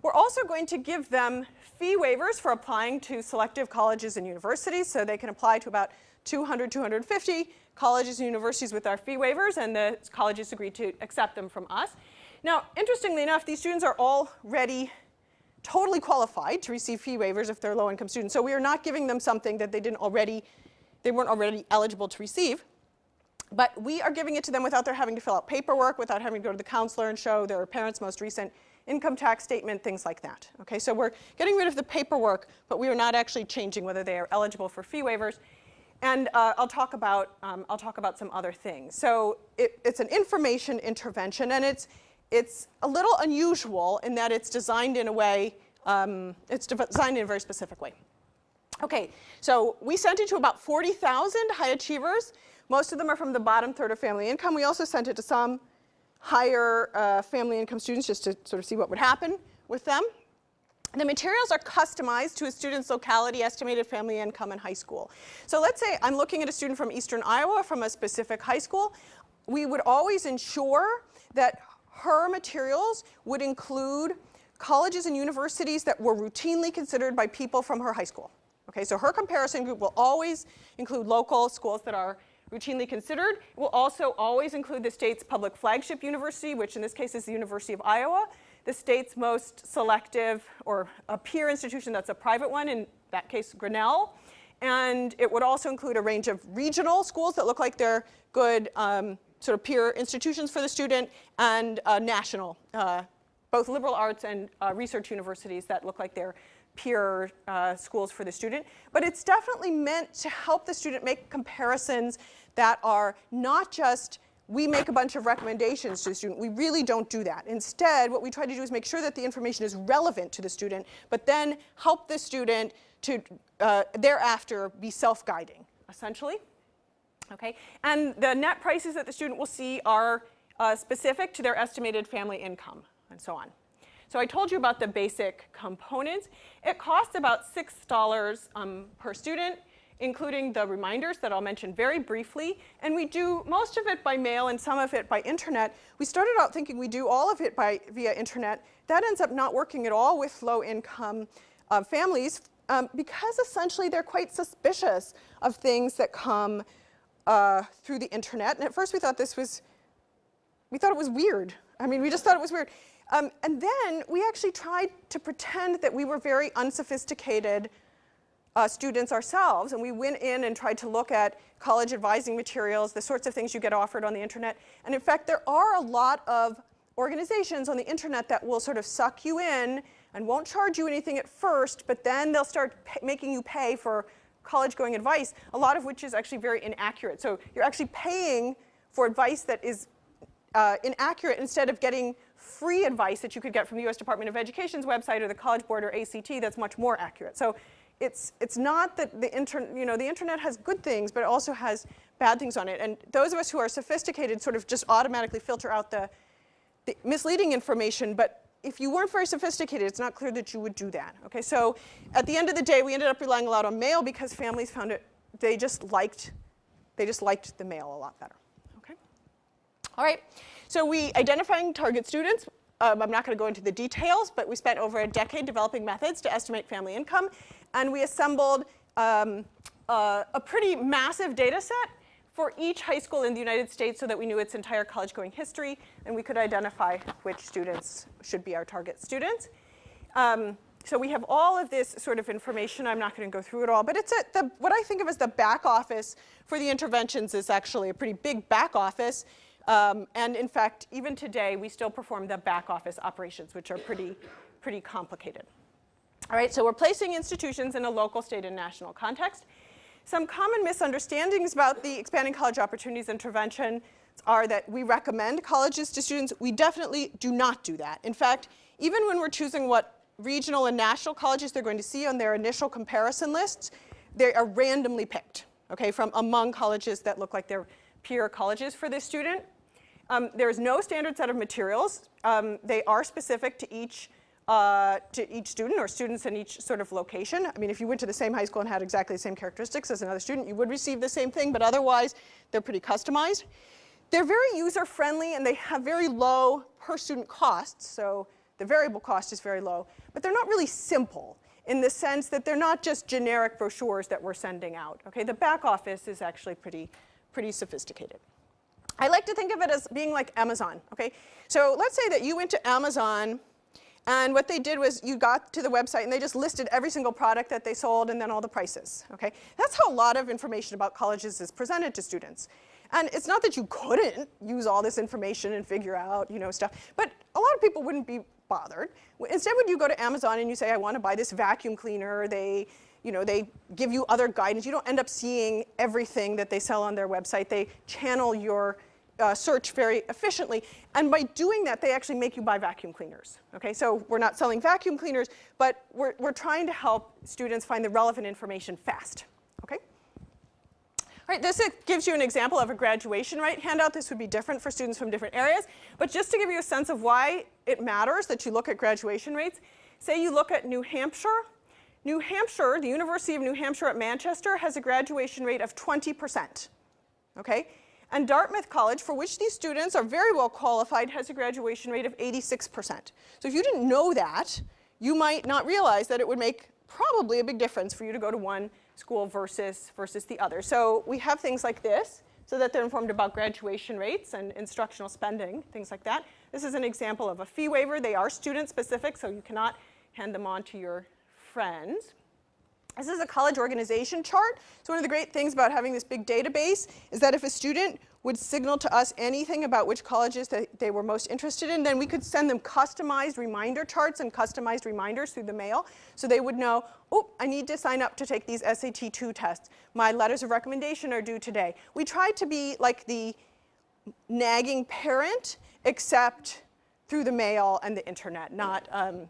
C: We're also going to give them fee waivers for applying to selective colleges and universities, so they can apply to about 200, 250 colleges and universities with our fee waivers, and the colleges agree to accept them from us. Now, interestingly enough, these students are already totally qualified to receive fee waivers if they're low-income students. So we are not giving them something that they weren't already eligible to receive. But we are giving it to them without their having to fill out paperwork, without having to go to the counselor and show their parents' most recent income tax statement, things like that. Okay, so we're getting rid of the paperwork, but we are not actually changing whether they are eligible for fee waivers. And I'll talk about some other things. So it's an information intervention, and it's a little unusual in that it's designed in a way, it's designed in a very specific way. Okay, so we sent it to about 40,000 high achievers. Most of them are from the bottom third of family income. We also sent it to some higher family income students just to sort of see what would happen with them. The materials are customized to a student's locality, estimated family income, and high school. So let's say I'm looking at a student from eastern Iowa from a specific high school. We would always ensure that her materials would include colleges and universities that were routinely considered by people from her high school. Okay, so her comparison group will always include local schools that are routinely considered. It will also always include the state's public flagship university, which in this case is the University of Iowa, the state's most selective or a peer institution that's a private one, in that case Grinnell. And it would also include a range of regional schools that look like they're good sort of peer institutions for the student, and national, both liberal arts and research universities that look like they're peer schools for the student. But it's definitely meant to help the student make comparisons that are not just, we make a bunch of recommendations to the student. We really don't do that. Instead, what we try to do is make sure that the information is relevant to the student, but then help the student to thereafter be self-guiding, essentially. Okay? And the net prices that the student will see are specific to their estimated family income, and so on. So I told you about the basic components. It costs about $6 per student, including the reminders that I'll mention very briefly. And we do most of it by mail and some of it by internet. We started out thinking we do all of it via internet. That ends up not working at all with low-income families because essentially they're quite suspicious of things that come through the internet. And at first we thought it was weird. I mean, we just thought it was weird. And then we actually tried to pretend that we were very unsophisticated students ourselves, and we went in and tried to look at college advising materials, the sorts of things you get offered on the internet. And in fact, there are a lot of organizations on the internet that will sort of suck you in and won't charge you anything at first, but then they'll start making you pay for college-going advice, a lot of which is actually very inaccurate. So you're actually paying for advice that is inaccurate instead of getting free advice that you could get from the US Department of Education's website or the College Board or ACT that's much more accurate. So it's not that the internet has good things, but it also has bad things on it. And those of us who are sophisticated sort of just automatically filter out the misleading information. But if you weren't very sophisticated, it's not clear that you would do that. Okay, so at the end of the day, we ended up relying a lot on mail because families found it, they just liked the mail a lot better. Okay, all right. So we identifying target students. I'm not going to go into the details, but we spent over a decade developing methods to estimate family income, and we assembled a pretty massive data set for each high school in the United States so that we knew its entire college-going history, and we could identify which students should be our target students. So we have all of this sort of information. I'm not going to go through it all, but it's what I think of as the back office for the interventions is actually a pretty big back office. And in fact, even today, we still perform the back office operations, which are pretty complicated. All right, so we're placing institutions in a local, state, and national context. Some common misunderstandings about the expanding college opportunities intervention are that we recommend colleges to students. We definitely do not do that. In fact, even when we're choosing what regional and national colleges they're going to see on their initial comparison lists, they are randomly picked, okay, from among colleges that look like they're peer colleges for this student. There is no standard set of materials. They are specific to each student or students in each sort of location. I mean, if you went to the same high school and had exactly the same characteristics as another student, you would receive the same thing, but otherwise, they're pretty customized. They're very user-friendly, and they have very low per-student costs, so the variable cost is very low, but they're not really simple in the sense that they're not just generic brochures that we're sending out. Okay, the back office is actually pretty sophisticated. I like to think of it as being like Amazon, okay? So let's say that you went to Amazon, and what they did was you got to the website and they just listed every single product that they sold and then all the prices, okay? That's how a lot of information about colleges is presented to students. And it's not that you couldn't use all this information and figure out, stuff, but a lot of people wouldn't be bothered. Instead, when you go to Amazon and you say, I want to buy this vacuum cleaner, they give you other guidance. You don't end up seeing everything that they sell on their website. They channel your search very efficiently. And by doing that, they actually make you buy vacuum cleaners. Okay, so we're not selling vacuum cleaners, but we're trying to help students find the relevant information fast. Okay? All right, this gives you an example of a graduation rate handout. This would be different for students from different areas. But just to give you a sense of why it matters that you look at graduation rates, say you look at New Hampshire. New Hampshire, the University of New Hampshire at Manchester, has a graduation rate of 20%. Okay? And Dartmouth College, for which these students are very well qualified, has a graduation rate of 86%. So if you didn't know that, you might not realize that it would make probably a big difference for you to go to one school versus the other. So we have things like this, so that they're informed about graduation rates and instructional spending, things like that. This is an example of a fee waiver. They are student-specific, so you cannot hand them on to your friends. This is a college organization chart. So one of the great things about having this big database is that if a student would signal to us anything about which colleges that they were most interested in, then we could send them customized reminder charts and customized reminders through the mail. So they would know, oh, I need to sign up to take these SAT 2 tests. My letters of recommendation are due today. We tried to be like the nagging parent, except through the mail and the internet, not and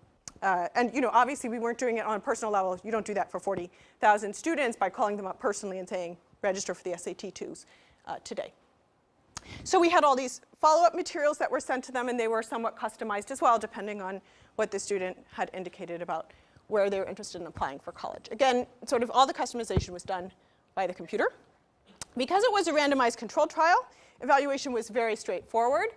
C: obviously we weren't doing it on a personal level. You don't do that for 40,000 students by calling them up personally and saying, register for the SAT 2s today. So we had all these follow-up materials that were sent to them, and they were somewhat customized as well, depending on what the student had indicated about where they were interested in applying for college. Again, sort of all the customization was done by the computer. Because it was a randomized control trial, evaluation was very straightforward.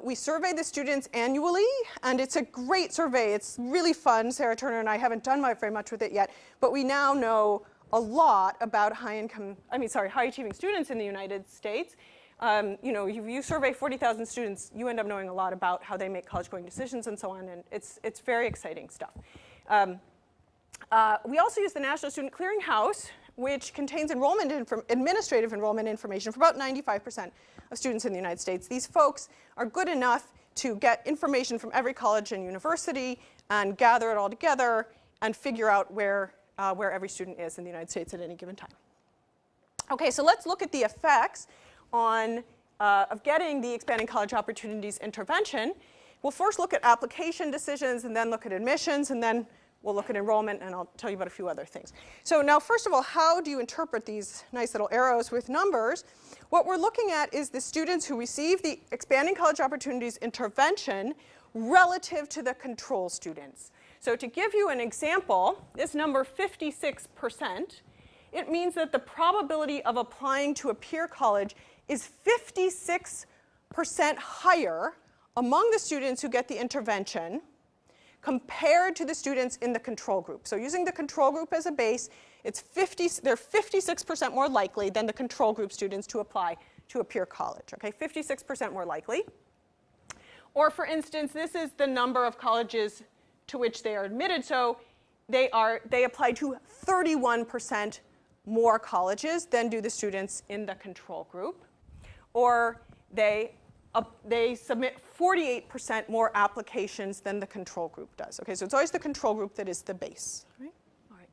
C: We surveyed the students annually, and it's a great survey. It's really fun. Sarah Turner and I haven't done very much with it yet, but we now know a lot about high-achieving students in the United States. If you survey 40,000 students, you end up knowing a lot about how they make college-going decisions and so on, and it's very exciting stuff. We also use the National Student Clearinghouse, which contains administrative enrollment information for about 95% of students in the United States. These folks are good enough to get information from every college and university and gather it all together and figure out where every student is in the United States at any given time. Okay, so let's look at the effects of getting the Expanding College Opportunities intervention. We'll first look at application decisions, and then look at admissions, and then we'll look at enrollment, and I'll tell you about a few other things. So now, first of all, how do you interpret these nice little arrows with numbers? What we're looking at is the students who receive the Expanding College Opportunities intervention relative to the control students. So to give you an example, this number 56%, it means that the probability of applying to a peer college is 56% higher among the students who get the intervention compared to the students in the control group. So using the control group as a base, they're 56% more likely than the control group students to apply to a peer college, okay? 56% more likely. Or for instance, this is the number of colleges to which they are admitted. So they apply to 31% more colleges than do the students in the control group. Or they submit 48% more applications than the control group does. Okay, so it's always the control group that is the base. Right? All right.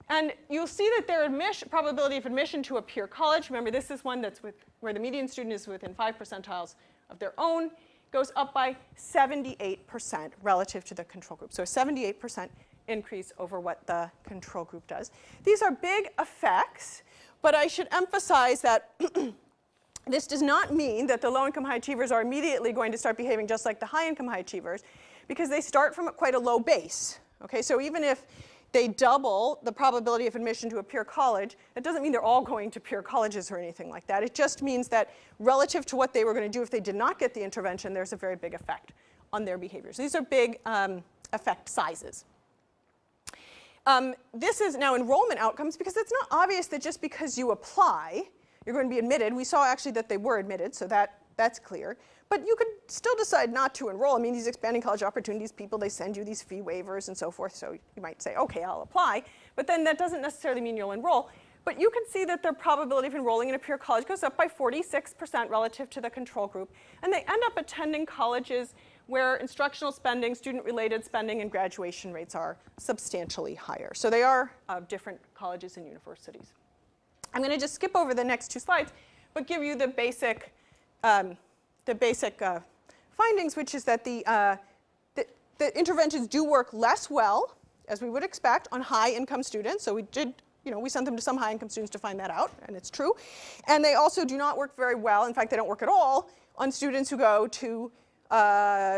C: And you'll see that their probability of admission to a peer college, remember this is one where the median student is within 5 percentiles of their own, goes up by 78% relative to the control group. So a 78% increase over what the control group does. These are big effects, but I should emphasize that this does not mean that the low-income high achievers are immediately going to start behaving just like the high-income high achievers, because they start from quite a low base. Okay, so even if they double the probability of admission to a peer college, that doesn't mean they're all going to peer colleges or anything like that. It just means that relative to what they were going to do if they did not get the intervention, there's a very big effect on their behaviors. These are big effect sizes. This is now enrollment outcomes, because it's not obvious that just because you apply, you're going to be admitted. We saw actually that they were admitted, so that's clear. But you could still decide not to enroll. I mean, these Expanding College Opportunities people, they send you these fee waivers and so forth, so you might say, okay, I'll apply. But then that doesn't necessarily mean you'll enroll. But you can see that their probability of enrolling in a peer college goes up by 46% relative to the control group. And they end up attending colleges where instructional spending, student-related spending, and graduation rates are substantially higher. So they are different colleges and universities. I'm going to just skip over the next two slides, but give you the basic findings, which is that the interventions do work less well, as we would expect, on high-income students. So we sent them to some high-income students to find that out, and it's true. And they also do not work very well, in fact, they don't work at all, on students who go to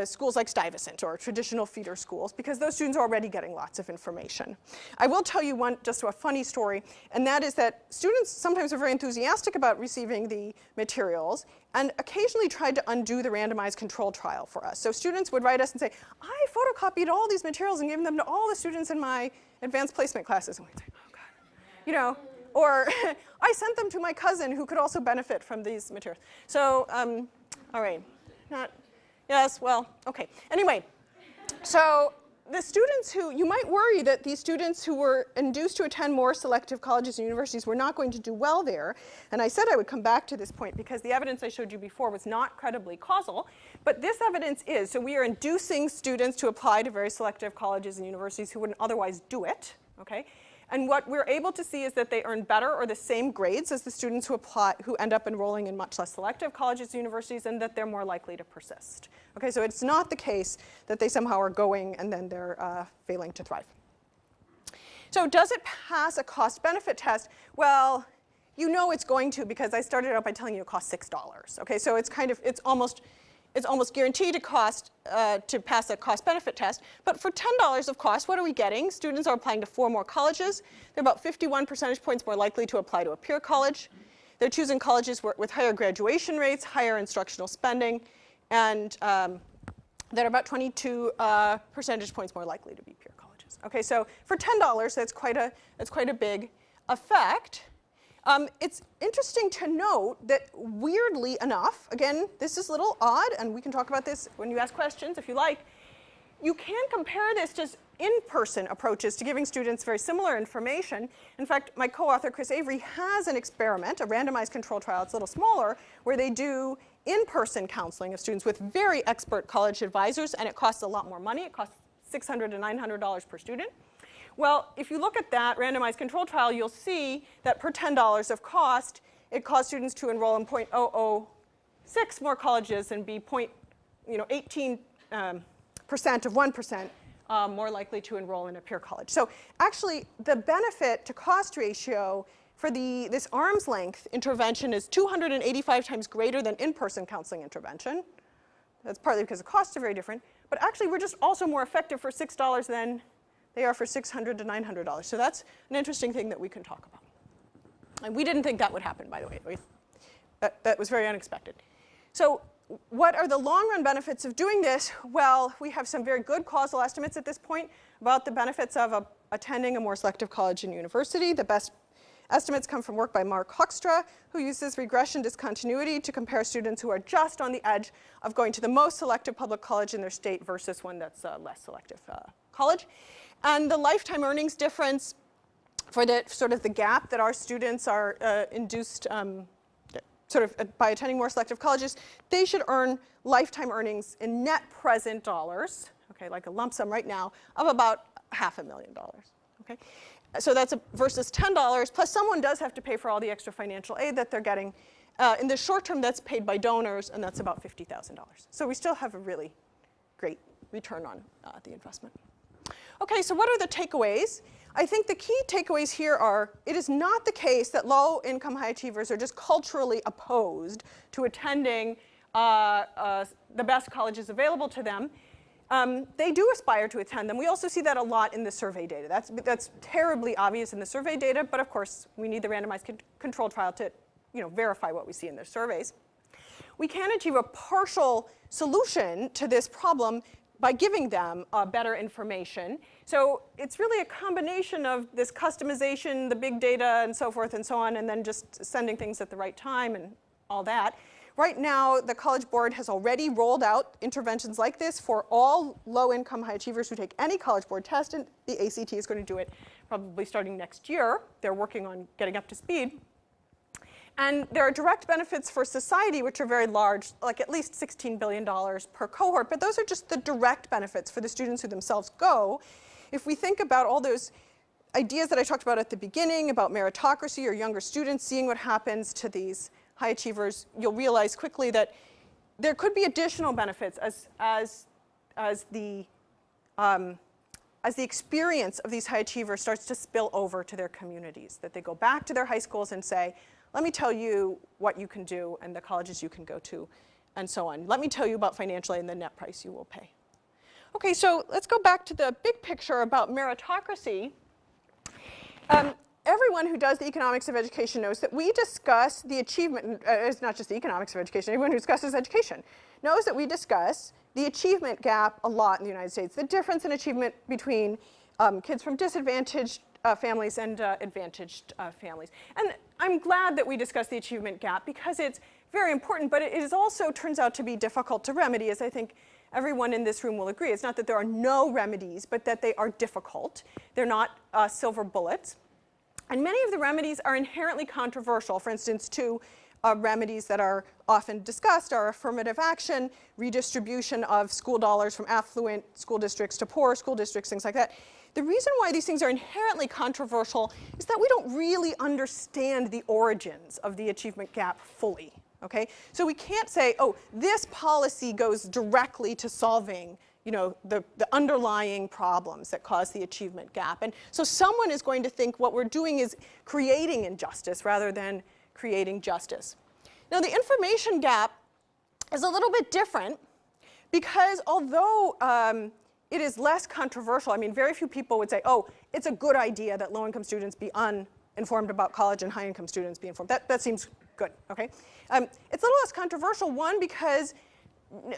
C: schools like Stuyvesant or traditional feeder schools, because those students are already getting lots of information. I will tell you just a funny story, and that is that students sometimes are very enthusiastic about receiving the materials and occasionally tried to undo the randomized control trial for us. So students would write us and say, I photocopied all these materials and gave them to all the students in my advanced placement classes. And we'd say, oh God, or I sent them to my cousin who could also benefit from these materials. So, all right, yes, well, okay. Anyway, so the students who, you might worry that these students who were induced to attend more selective colleges and universities were not going to do well there. And I said I would come back to this point because the evidence I showed you before was not credibly causal, but this evidence is. So we are inducing students to apply to very selective colleges and universities who wouldn't otherwise do it, okay? And what we're able to see is that they earn better or the same grades as the students who end up enrolling in much less selective colleges and universities, and that they're more likely to persist. Okay, so it's not the case that they somehow are going and then they're failing to thrive. So does it pass a cost-benefit test? Well, you know it's going to, because I started out by telling you it costs $6. Okay, so it's almost guaranteed to pass a cost-benefit test. But for $10 of cost, what are we getting? Students are applying to 4 more colleges. They're about 51 percentage points more likely to apply to a peer college. They're choosing colleges with higher graduation rates, higher instructional spending, and they're about 22 percentage points more likely to be peer colleges. Okay, so for $10, that's quite a big effect. It's interesting to note that, weirdly enough, again, this is a little odd, and we can talk about this when you ask questions if you like. You can compare this to in-person approaches to giving students very similar information. In fact, my co-author, Chris Avery, has an experiment, a randomized control trial, it's a little smaller, where they do in-person counseling of students with very expert college advisors, and it costs a lot more money. It costs $600 to $900 per student. Well, if you look at that randomized control trial, you'll see that per $10 of cost, it caused students to enroll in 0.006 more colleges and be 18% of 1% more likely to enroll in a peer college. So actually, the benefit to cost ratio for this arm's length intervention is 285 times greater than in-person counseling intervention. That's partly because the costs are very different. But actually, we're just also more effective for $6 than they are for $600 to $900. So that's an interesting thing that we can talk about. And we didn't think that would happen, by the way. That was very unexpected. So what are the long-run benefits of doing this? Well, we have some very good causal estimates at this point about the benefits of attending a more selective college and university. The best estimates come from work by Mark Hoekstra, who uses regression discontinuity to compare students who are just on the edge of going to the most selective public college in their state versus one that's less selective college. And the lifetime earnings difference for the gap that our students are induced by attending more selective colleges, they should earn lifetime earnings in net present dollars, okay, like a lump sum right now, of about $500,000. Okay, so that's versus $10. Plus, someone does have to pay for all the extra financial aid that they're getting. In the short term, that's paid by donors, and that's about $50,000. So we still have a really great return on the investment. Okay, so what are the takeaways? I think the key takeaways here are, it is not the case that low-income high achievers are just culturally opposed to attending the best colleges available to them. They do aspire to attend them. We also see that a lot in the survey data. That's terribly obvious in the survey data, but of course, we need the randomized control trial to verify what we see in the surveys. We can achieve a partial solution to this problem by giving them better information. So it's really a combination of this customization, the big data, and so forth and so on, and then just sending things at the right time and all that. Right now, the College Board has already rolled out interventions like this for all low-income high achievers who take any College Board test, and the ACT is going to do it probably starting next year. They're working on getting up to speed. And there are direct benefits for society, which are very large, like at least $16 billion per cohort, but those are just the direct benefits for the students who themselves go. If we think about all those ideas that I talked about at the beginning, about meritocracy or younger students seeing what happens to these high achievers, you'll realize quickly that there could be additional benefits as the experience of these high achievers starts to spill over to their communities, that they go back to their high schools and say, let me tell you what you can do and the colleges you can go to and so on. Let me tell you about financial aid and the net price you will pay. Okay, so let's go back to the big picture about meritocracy. Everyone who does the economics of education knows that we discuss the achievement, it's not just the economics of education, everyone who discusses education knows that we discuss the achievement gap a lot in the United States, the difference in achievement between kids from disadvantaged families and advantaged families. And I'm glad that we discuss the achievement gap because it's very important, but it is also turns out to be difficult to remedy, as I think everyone in this room will agree. It's not that there are no remedies, but that they are difficult. They're not silver bullets. And many of the remedies are inherently controversial. For instance, two remedies that are often discussed are affirmative action, redistribution of school dollars from affluent school districts to poor school districts, things like that. The reason why these things are inherently controversial is that we don't really understand the origins of the achievement gap fully. Okay? So we can't say, oh, this policy goes directly to solving the underlying problems that cause the achievement gap. And so someone is going to think what we're doing is creating injustice rather than creating justice. Now, the information gap is a little bit different because although it is less controversial, I mean, very few people would say, oh, it's a good idea that low-income students be uninformed about college and high-income students be informed. That seems good, okay? It's a little less controversial, one, because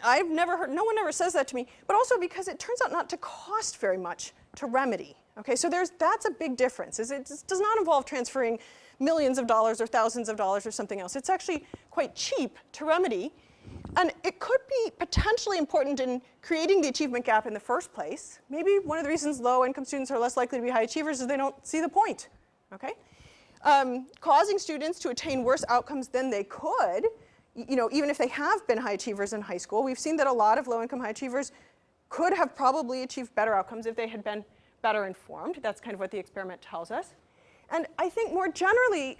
C: I've never heard, no one ever says that to me, but also because it turns out not to cost very much to remedy. Okay, so that's a big difference. It does not involve transferring millions of dollars or thousands of dollars or something else. It's actually quite cheap to remedy, and it could be potentially important in creating the achievement gap in the first place. Maybe one of the reasons low-income students are less likely to be high achievers is they don't see the point. Okay, causing students to attain worse outcomes than they could. Even if they have been high achievers in high school, we've seen that a lot of low-income high achievers could have probably achieved better outcomes if they had been better informed. That's kind of what the experiment tells us. And I think more generally,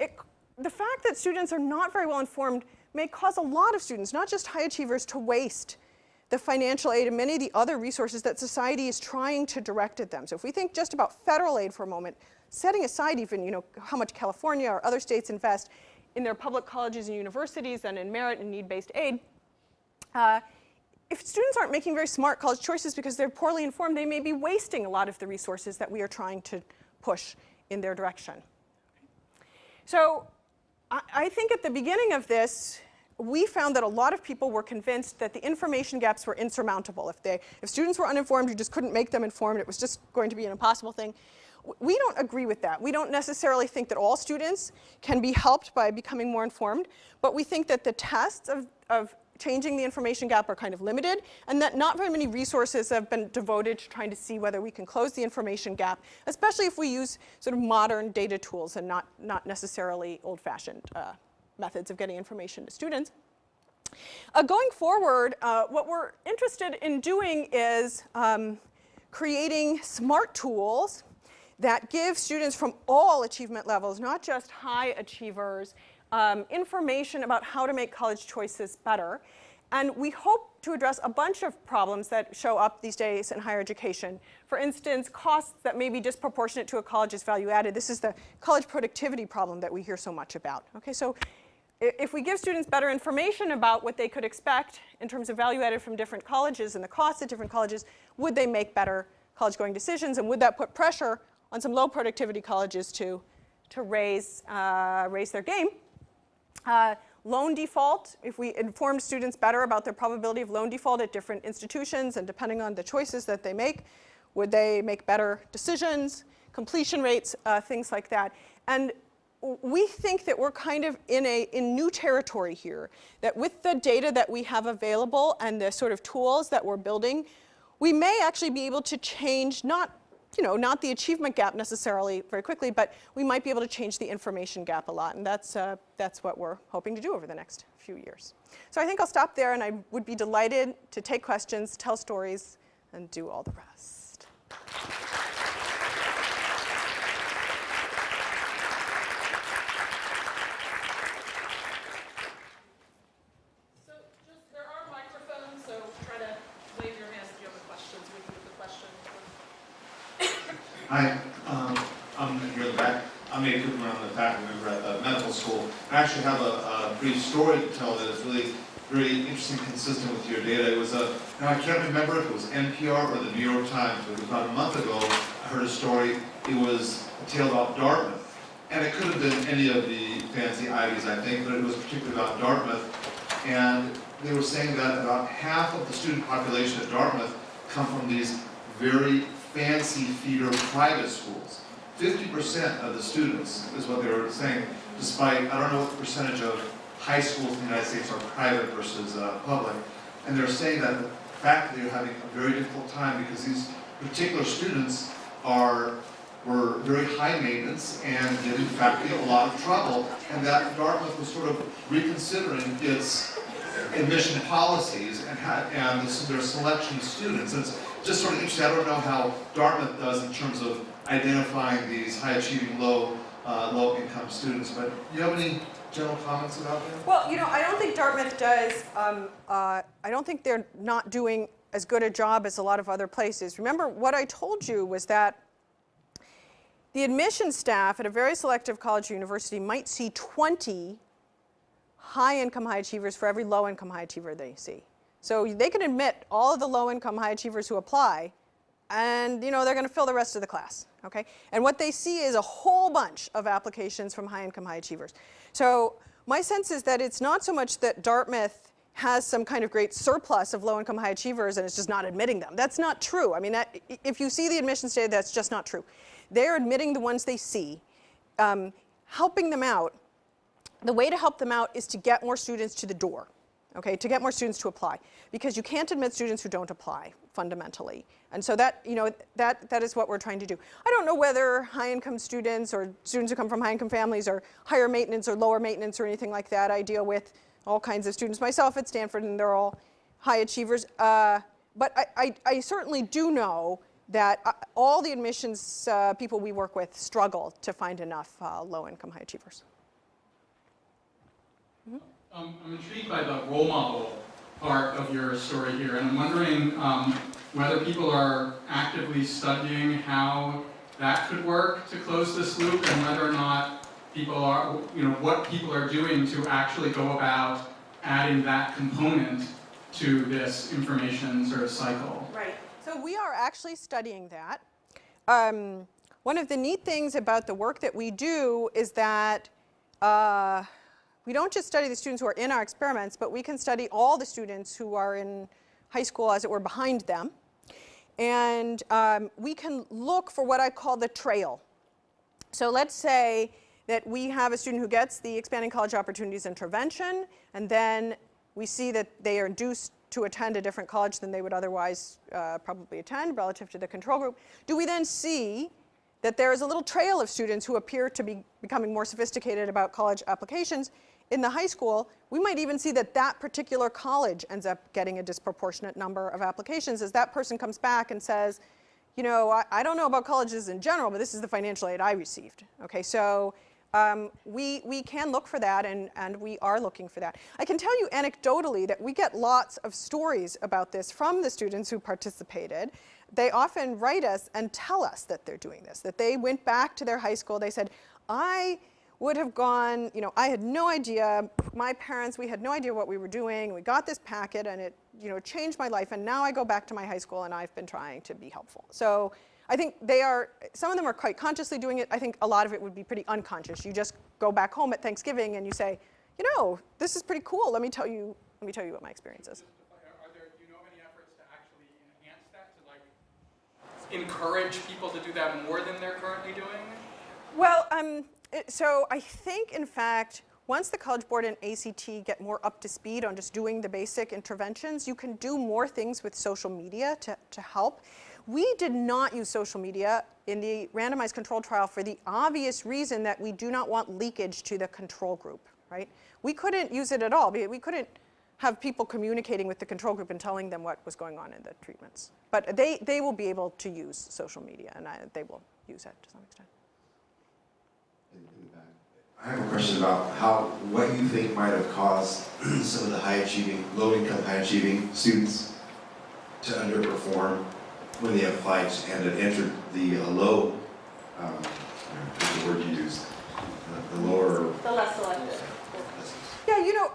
C: the fact that students are not very well informed may cause a lot of students, not just high achievers, to waste the financial aid and many of the other resources that society is trying to direct at them. So if we think just about federal aid for a moment, setting aside even how much California or other states invest in their public colleges and universities and in merit and need-based aid, if students aren't making very smart college choices because they're poorly informed, they may be wasting a lot of the resources that we are trying to push in their direction. So I think at the beginning of this, we found that a lot of people were convinced that the information gaps were insurmountable. If students were uninformed, you just couldn't make them informed. It was just going to be an impossible thing. We don't agree with that. We don't necessarily think that all students can be helped by becoming more informed, but we think that the tests of changing the information gap are kind of limited, and that not very many resources have been devoted to trying to see whether we can close the information gap, especially if we use sort of modern data tools and not necessarily old-fashioned methods of getting information to students. Going forward, what we're interested in doing is creating smart tools that give students from all achievement levels, not just high achievers, information about how to make college choices better. And we hope to address a bunch of problems that show up these days in higher education. For instance, costs that may be disproportionate to a college's value added. This is the college productivity problem that we hear so much about. Okay, so if we give students better information about what they could expect in terms of value added from different colleges and the costs at different colleges, would they make better college going decisions, and would that put pressure on some low productivity colleges to raise their game? Loan default, if we informed students better about their probability of loan default at different institutions and depending on the choices that they make, would they make better decisions? Completion rates, things like that. And we think that we're kind of in new territory here, that with the data that we have available and the sort of tools that we're building, we may actually be able to change not the achievement gap necessarily very quickly, but we might be able to change the information gap a lot, and that's what we're hoping to do over the next few years. So I think I'll stop there, and I would be delighted to take questions, tell stories, and do all the rest.
B: So there are microphones, so try to wave your hands if you have a question, so we can get the question.
D: Hi, I'm here in the back. I'm a Hoover, I'm the faculty member at the medical school. I actually have a brief story to tell that is really very interesting, consistent with your data. It was now I can't remember if it was NPR or the New York Times, but it was about a month ago, I heard a story. It was a tale about Dartmouth. And it could have been any of the fancy Ivies, I think, but it was particularly about Dartmouth. And they were saying that about half of the student population at Dartmouth come from these very fancy feeder private schools. 50% of the students is what they were saying, despite, I don't know what the percentage of high schools in the United States are private versus public. And they're saying that the fact that they're having a very difficult time because these particular students were very high maintenance and did in fact get a lot of trouble, and that Dartmouth was sort of reconsidering its admission policies and their selection of students. And it's just sort of interesting. I don't know how Dartmouth does in terms of identifying these high-achieving, low-income students, but do you have any general comments about that?
C: Well, I don't think Dartmouth does, I don't think they're not doing as good a job as a lot of other places. Remember, what I told you was that the admission staff at a very selective college or university might see 20 high-income high achievers for every low-income high achiever they see. So they can admit all of the low-income high achievers who apply, and they're going to fill the rest of the class, okay? And what they see is a whole bunch of applications from high-income high achievers. So my sense is that it's not so much that Dartmouth has some kind of great surplus of low-income high achievers and it's just not admitting them. That's not true. I mean, if you see the admissions data, that's just not true. They're admitting the ones they see, helping them out. The way to help them out is to get more students to the door, okay, to get more students to apply, because you can't admit students who don't apply, fundamentally. And so that is what we're trying to do. I don't know whether high-income students or students who come from high-income families are higher maintenance or lower maintenance or anything like that. I deal with all kinds of students myself at Stanford, and they're all high achievers. But I certainly do know that all the admissions people we work with struggle to find enough low-income high achievers. Mm-hmm.
E: I'm intrigued by the role model part of your story here, and I'm wondering whether people are actively studying how that could work to close this loop, and whether or not people are, what people are doing to actually go about adding that component to this information sort of cycle.
C: Right. So we are actually studying that. One of the neat things about the work that we do is that we don't just study the students who are in our experiments, but we can study all the students who are in high school, as it were, behind them. And we can look for what I call the trail. So let's say that we have a student who gets the Expanding College Opportunities intervention, and then we see that they are induced to attend a different college than they would otherwise probably attend relative to the control group. Do we then see that there is a little trail of students who appear to be becoming more sophisticated about college applications in the high school? We might even see that that particular college ends up getting a disproportionate number of applications as that person comes back and says, I don't know about colleges in general, but this is the financial aid I received. Okay, so we can look for that, and we are looking for that. I can tell you anecdotally that we get lots of stories about this from the students who participated. They often write us and tell us that they're doing this, that they went back to their high school. They said, I would have gone, I had no idea, my parents, we had no idea what we were doing. We got this packet and it, changed my life, and now I go back to my high school and I've been trying to be helpful. So I think some of them are quite consciously doing it. I think a lot of it would be pretty unconscious. You just go back home at Thanksgiving and you say, this is pretty cool. Let me tell you what my experience is.
E: Do you know any efforts to actually enhance that, to encourage people to do that more than they're currently doing?
C: Well, so I think, in fact, once the College Board and ACT get more up to speed on just doing the basic interventions, you can do more things with social media to help. We did not use social media in the randomized control trial for the obvious reason that we do not want leakage to the control group, right? We couldn't use it at all. We couldn't have people communicating with the control group and telling them what was going on in the treatments. But they will be able to use social media, and they will use it to some extent.
F: I have a question about what you think might have caused some of the high-achieving, low-income, high-achieving students to underperform when they applied and had entered the low, the word you used, the lower.
C: The less selective. Yeah, Yeah,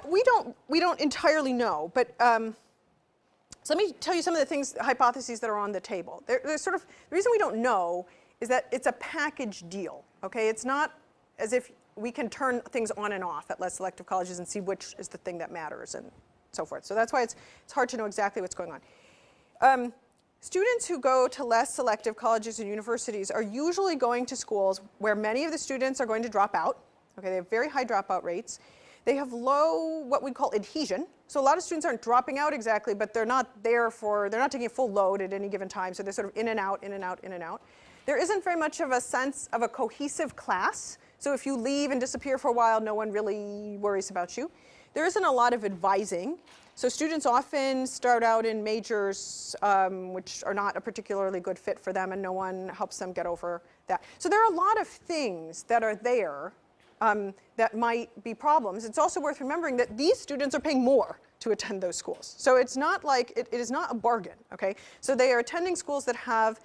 C: we don't entirely know, but so let me tell you some of the things, hypotheses that are on the table. There's sort of, the reason we don't know is that it's a package deal, okay? It's not as if we can turn things on and off at less selective colleges and see which is the thing that matters and so forth. So that's why it's hard to know exactly what's going on. Students who go to less selective colleges and universities are usually going to schools where many of the students are going to drop out. Okay, they have very high dropout rates. They have low, what we call adhesion. So a lot of students aren't dropping out exactly, but they're not they're not taking a full load at any given time. So they're sort of in and out, in and out, in and out. There isn't very much of a sense of a cohesive class. So if you leave and disappear for a while, no one really worries about you. There isn't a lot of advising. So students often start out in majors which are not a particularly good fit for them, and no one helps them get over that. So there are a lot of things that are there that might be problems. It's also worth remembering that these students are paying more to attend those schools. So it's not like, it is not a bargain, okay? So they are attending schools that have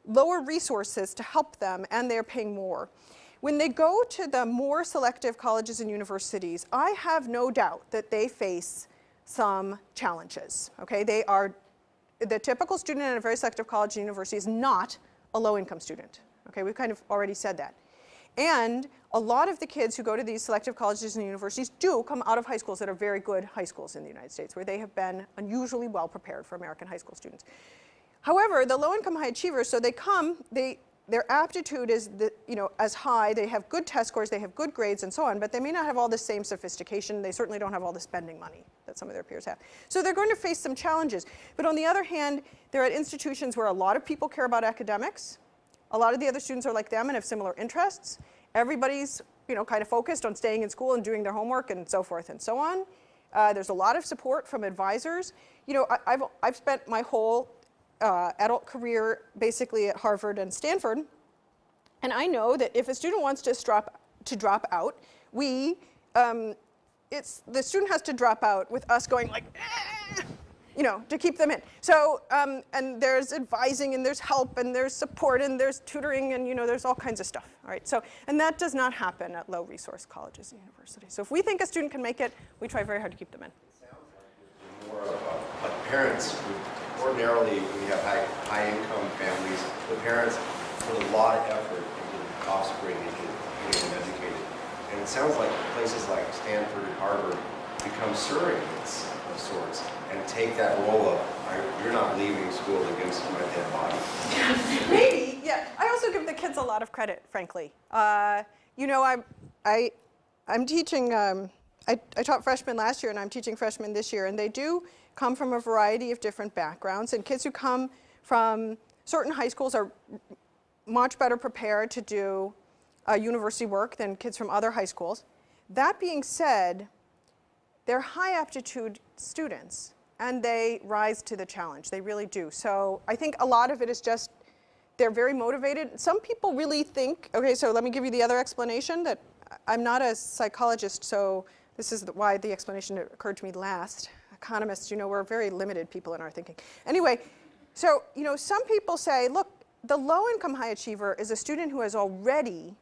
C: lower resources to help them, and they're paying more. When they go to the more selective colleges and universities, I have no doubt that they face some challenges, okay? The typical student at a very selective college and university is not a low-income student, okay? We've kind of already said that. And a lot of the kids who go to these selective colleges and universities do come out of high schools that are very good high schools in the United States, where they have been unusually well prepared for American high school students. However, the low-income high achievers, so they come, their aptitude is as high, they have good test scores, they have good grades and so on, but they may not have all the same sophistication. They certainly don't have all the spending money that some of their peers have. So they're going to face some challenges. But on the other hand, they're at institutions where a lot of people care about academics. A lot of the other students are like them and have similar interests. Everybody's kind of focused on staying in school and doing their homework and so forth and so on. There's a lot of support from advisors. I've spent my whole adult career basically at Harvard and Stanford, and I know that if a student wants to drop out, the student has to drop out with us going like, to keep them in. So, and there's advising, and there's help, and there's support, and there's tutoring, and there's all kinds of stuff. All right. So, and that does not happen at low-resource colleges and universities. So, if we think a student can make it, we try very hard to keep them in.
F: It sounds like you're more of like parents who ordinarily, when you have high-income families, the parents put a lot of effort into the offspring, into getting them educated. And it sounds like places like Stanford and Harvard become surrogates of sorts and take that role of, you're not leaving school against my dead body.
C: Maybe, yeah. I also give the kids a lot of credit, frankly. I'm teaching, I taught freshmen last year, and I'm teaching freshmen this year, and they do come from a variety of different backgrounds, and kids who come from certain high schools are much better prepared to do university work than kids from other high schools. That being said, they're high aptitude students, and they rise to the challenge. They really do. So I think a lot of it is just they're very motivated. Some people really think, okay, so let me give you the other explanation, that I'm not a psychologist, so this is why the explanation occurred to me last. Economists, we're very limited people in our thinking. Anyway, so, some people say, look, the low-income high achiever is a student who has already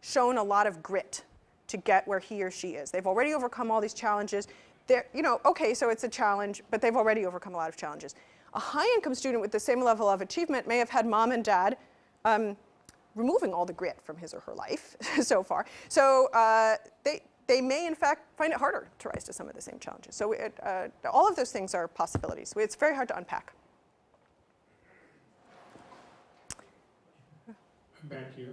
C: shown a lot of grit to get where he or she is. They've already overcome all these challenges. They're, okay, so it's a challenge, but they've already overcome a lot of challenges. A high-income student with the same level of achievement may have had mom and dad removing all the grit from his or her life so far. So they may, in fact, find it harder to rise to some of the same challenges. So all of those things are possibilities. It's very hard to unpack.
G: Back here.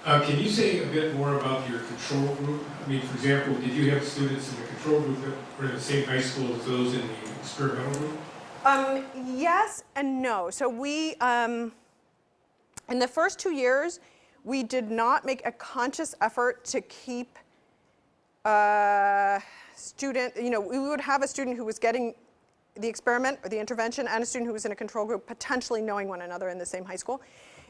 G: Can you say a bit more about your control group? I mean, for example, did you have students in the control group that were in the same high school as those in the experimental group?
C: Yes and no. So we, in the first 2 years, we did not make a conscious effort to keep student, we would have a student who was getting the experiment or the intervention and a student who was in a control group potentially knowing one another in the same high school.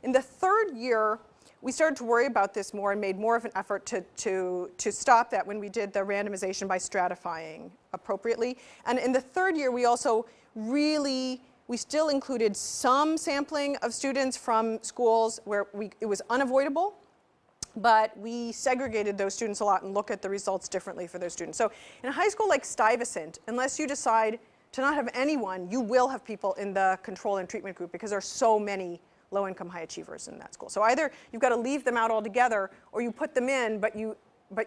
C: In the third year, we started to worry about this more and made more of an effort to stop that when we did the randomization by stratifying appropriately. And in the third year, we also we still included some sampling of students from schools where it was unavoidable but we segregated those students a lot and look at the results differently for those students. So in a high school like Stuyvesant, unless you decide to not have anyone, you will have people in the control and treatment group because there are so many low-income high achievers in that school. So either you've got to leave them out altogether, or you put them in, but you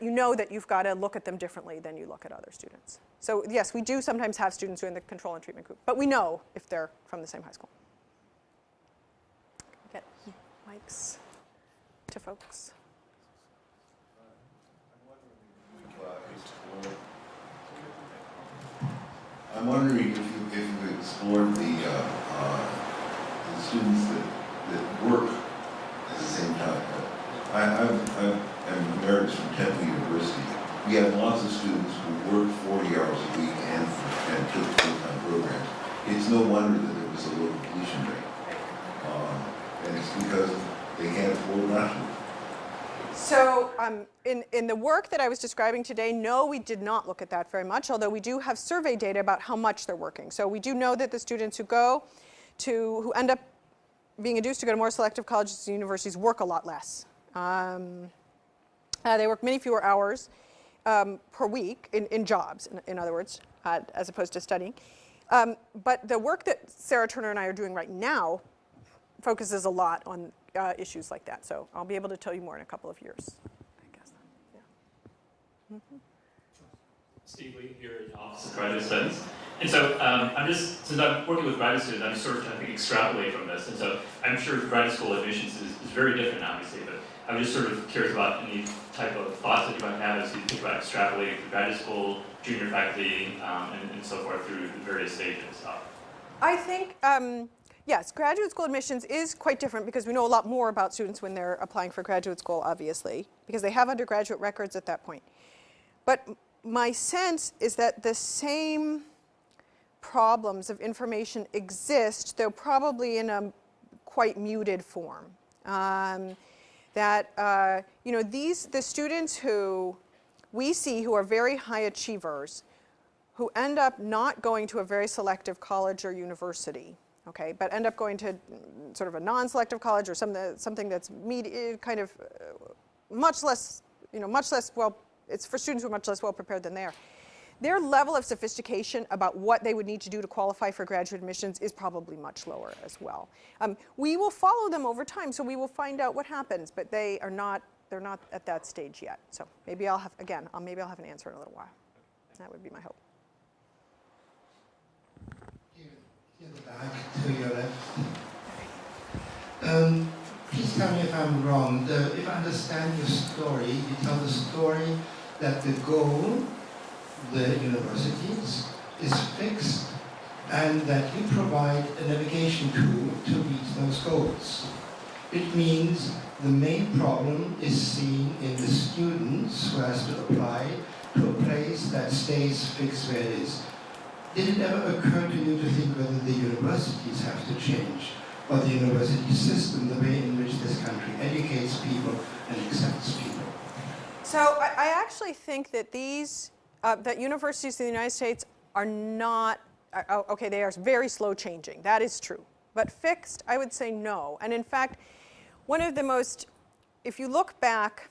C: know that you've got to look at them differently than you look at other students. So yes, we do sometimes have students who are in the control and treatment group, but we know if they're from the same high school. Get mics to folks.
H: I'm wondering if you explored the students that work at the same time. I'm emeritus from Temple University. We have lots of students who work 40 hours a week and took full-time programs. It's no wonder that there was a low completion rate. And it's because they can't afford not to.
C: So in the work that I was describing today, no, we did not look at that very much, although we do have survey data about how much they're working. So we do know that the students who end up being induced to go to more selective colleges and universities work a lot less. They work many fewer hours per week in jobs, in other words, as opposed to studying. But the work that Sarah Turner and I are doing right now focuses a lot on issues like that. So I'll be able to tell you more in a couple of years, I guess. Yeah. Mm-hmm.
I: Steve Lee here in the Office of Graduate Studies. And so since I'm working with graduate students, I'm just sort of trying to extrapolate from this. And so I'm sure graduate school admissions is very different, obviously, but I'm just sort of curious about any type of thoughts that you might have as you think about extrapolating through graduate school, junior faculty, and so forth through the various stages.
C: I think, yes, graduate school admissions is quite different because we know a lot more about students when they're applying for graduate school, obviously, because they have undergraduate records at that point. But my sense is that the same problems of information exist, though probably in a quite muted form. The students who we see who are very high achievers, who end up not going to a very selective college or university, okay, but end up going to sort of a non-selective college or something that's kind of much less well, it's for students who are much less well prepared than they are. Their level of sophistication about what they would need to do to qualify for graduate admissions is probably much lower as well. We will follow them over time, so we will find out what happens, but they're not at that stage yet. So maybe I'll have an answer in a little while. That would be my hope.
J: In the back to your left. Please tell me if I'm wrong. If I understand your story, you tell the story that the goal, the universities, is fixed and that you provide a navigation tool to reach those goals. It means the main problem is seen in the students who has to apply to a place that stays fixed where it is. Did it ever occur to you to think whether the universities have to change, or the university system, the way in which this country educates people and accepts people?
C: So I actually think that that universities in the United States are not, okay, they are very slow changing. That is true. But fixed, I would say no. And in fact, one of the most, if you look back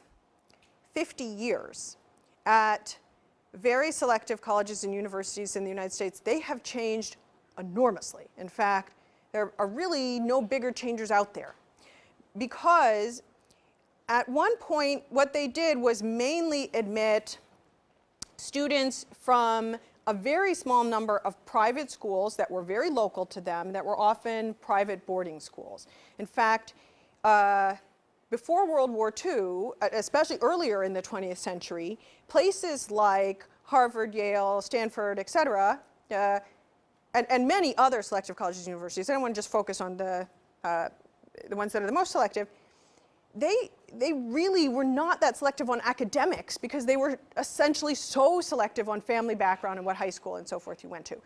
C: 50 years at very selective colleges and universities in the United States, they have changed enormously. In fact, there are really no bigger changers out there. Because at one point, what they did was mainly admit students from a very small number of private schools that were very local to them, that were often private boarding schools. In fact, before World War II, especially earlier in the 20th century, places like Harvard, Yale, Stanford, et cetera, and many other selective colleges and universities, I don't want to just focus on the ones that are the most selective, they really were not that selective on academics because they were essentially so selective on family background and what high school and so forth you went to.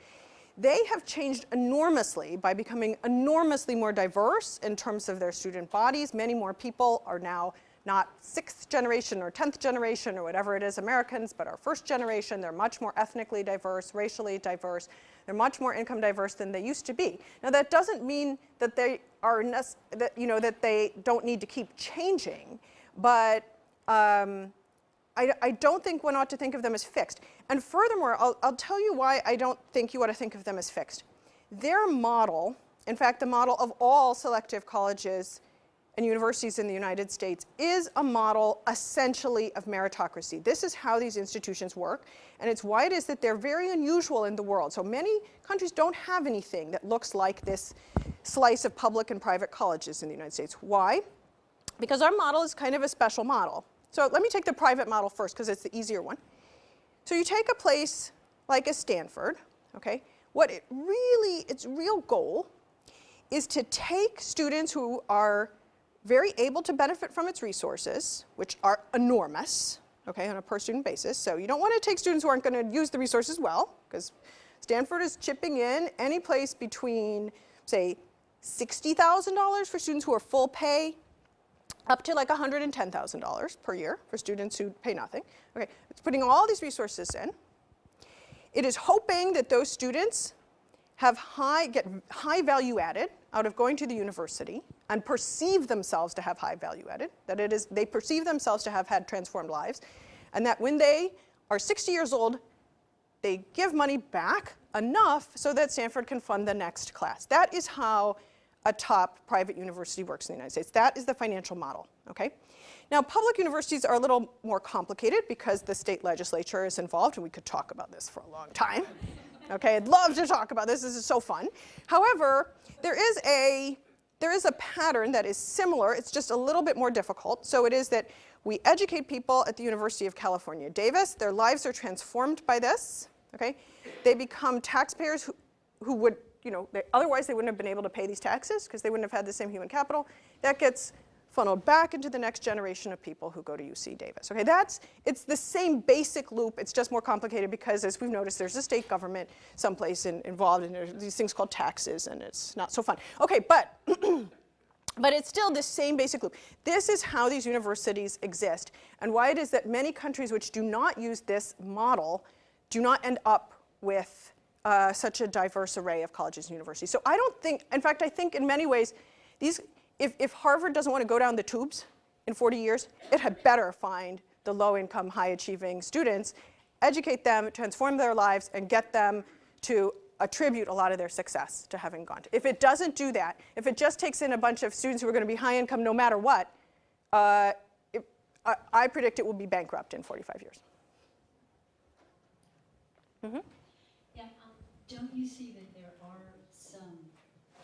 C: They have changed enormously by becoming enormously more diverse in terms of their student bodies. Many more people are now not 6th generation or 10th generation or whatever it is Americans, but are first generation. They're much more ethnically diverse, racially diverse. They're much more income diverse than they used to be. Now that doesn't mean that they are that they don't need to keep changing, but I don't think one ought to think of them as fixed. And furthermore, I'll tell you why I don't think you ought to think of them as fixed. Their model, in fact, the model of all selective colleges and universities in the United States, is a model essentially of meritocracy. This is how these institutions work, and it's why it is that they're very unusual in the world. So many countries don't have anything that looks like this slice of public and private colleges in the United States. Why? Because our model is kind of a special model. So let me take the private model first, because it's the easier one. So you take a place like a Stanford, okay? Its real goal is to take students who are very able to benefit from its resources, which are enormous, okay, on a per student basis. So you don't want to take students who aren't going to use the resources well, because Stanford is chipping in any place between, say, $60,000 for students who are full pay, up to like $110,000 per year for students who pay nothing. Okay, it's putting all these resources in. It is hoping that those students get high value added out of going to the university and perceive themselves to have high value added, that it is, they perceive themselves to have had transformed lives, and that when they are 60 years old, they give money back enough so that Stanford can fund the next class. That is how a top private university works in the United States. That is the financial model, okay? Now, public universities are a little more complicated because the state legislature is involved, and we could talk about this for a long time. Okay, I'd love to talk about this. This is so fun. However, there is a pattern that is similar. It's just a little bit more difficult. So it is that we educate people at the University of California, Davis. Their lives are transformed by this, okay? They become taxpayers who would, otherwise they wouldn't have been able to pay these taxes because they wouldn't have had the same human capital. That gets funneled back into the next generation of people who go to UC Davis. Okay, it's the same basic loop. It's just more complicated because, as we've noticed, there's a state government someplace involved, and there's these things called taxes, and it's not so fun. Okay, but but it's still the same basic loop. This is how these universities exist, and why it is that many countries which do not use this model do not end up with such a diverse array of colleges and universities. So I don't think, in fact, I think in many ways, if Harvard doesn't want to go down the tubes in 40 years, it had better find the low-income, high-achieving students, educate them, transform their lives, and get them to attribute a lot of their success to having gone to. If it doesn't do that, if it just takes in a bunch of students who are going to be high-income no matter what, I predict it will be bankrupt in 45 years. Mm-hmm.
K: Yeah, don't you see that there are some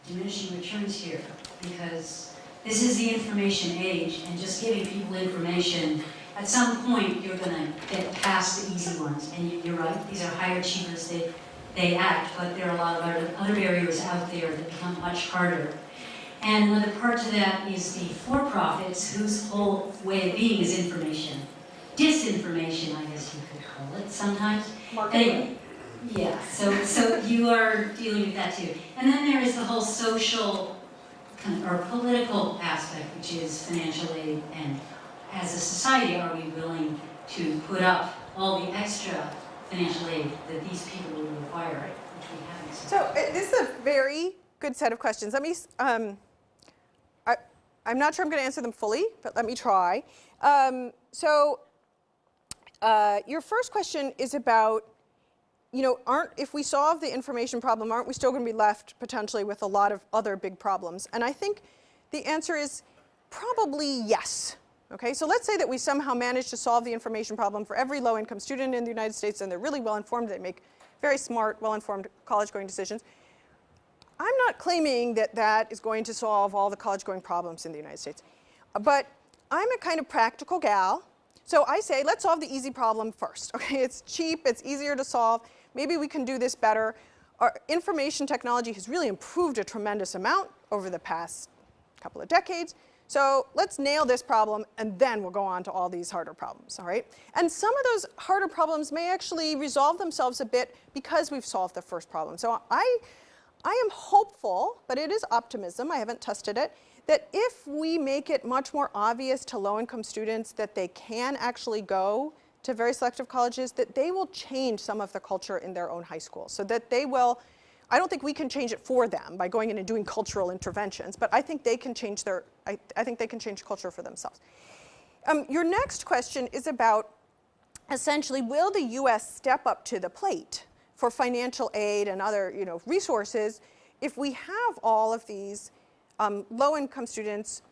K: diminishing returns here? Because this is the information age, and just giving people information, at some point you're going to get past the easy ones. And you're right, these are higher achievers, they act, but there are a lot of other barriers out there that become much harder. And another part to that is the for-profits, whose whole way of being is information. Disinformation, I guess you could call it sometimes. Anyway, yeah, so you are dealing with that too. And then there is the whole social or political aspect, which is financial aid, and as a society, are we willing to put up all the extra financial aid that these people will require, which we haven't.
C: So this is a very good set of questions. Let me, I'm not sure I'm going to answer them fully, but let me try. Your first question is about, if we solve the information problem, aren't we still going to be left potentially with a lot of other big problems? And I think the answer is probably yes. Okay, so let's say that we somehow manage to solve the information problem for every low-income student in the United States, and they're really well-informed, they make very smart, well-informed college-going decisions. I'm not claiming that that is going to solve all the college-going problems in the United States. But I'm a kind of practical gal, so I say, let's solve the easy problem first. Okay, it's cheap, it's easier to solve, maybe we can do this better. Our information technology has really improved a tremendous amount over the past couple of decades. So let's nail this problem, and then we'll go on to all these harder problems, all right? And some of those harder problems may actually resolve themselves a bit because we've solved the first problem. So I am hopeful, but it is optimism, I haven't tested it, that if we make it much more obvious to low-income students that they can actually go to very selective colleges, that they will change some of the culture in their own high school, so that they will. I don't think we can change it for them by going in and doing cultural interventions, but I think they can change I think they can change culture for themselves. your next question is about, essentially, will the U.S. step up to the plate for financial aid and other resources if we have all of these low-income students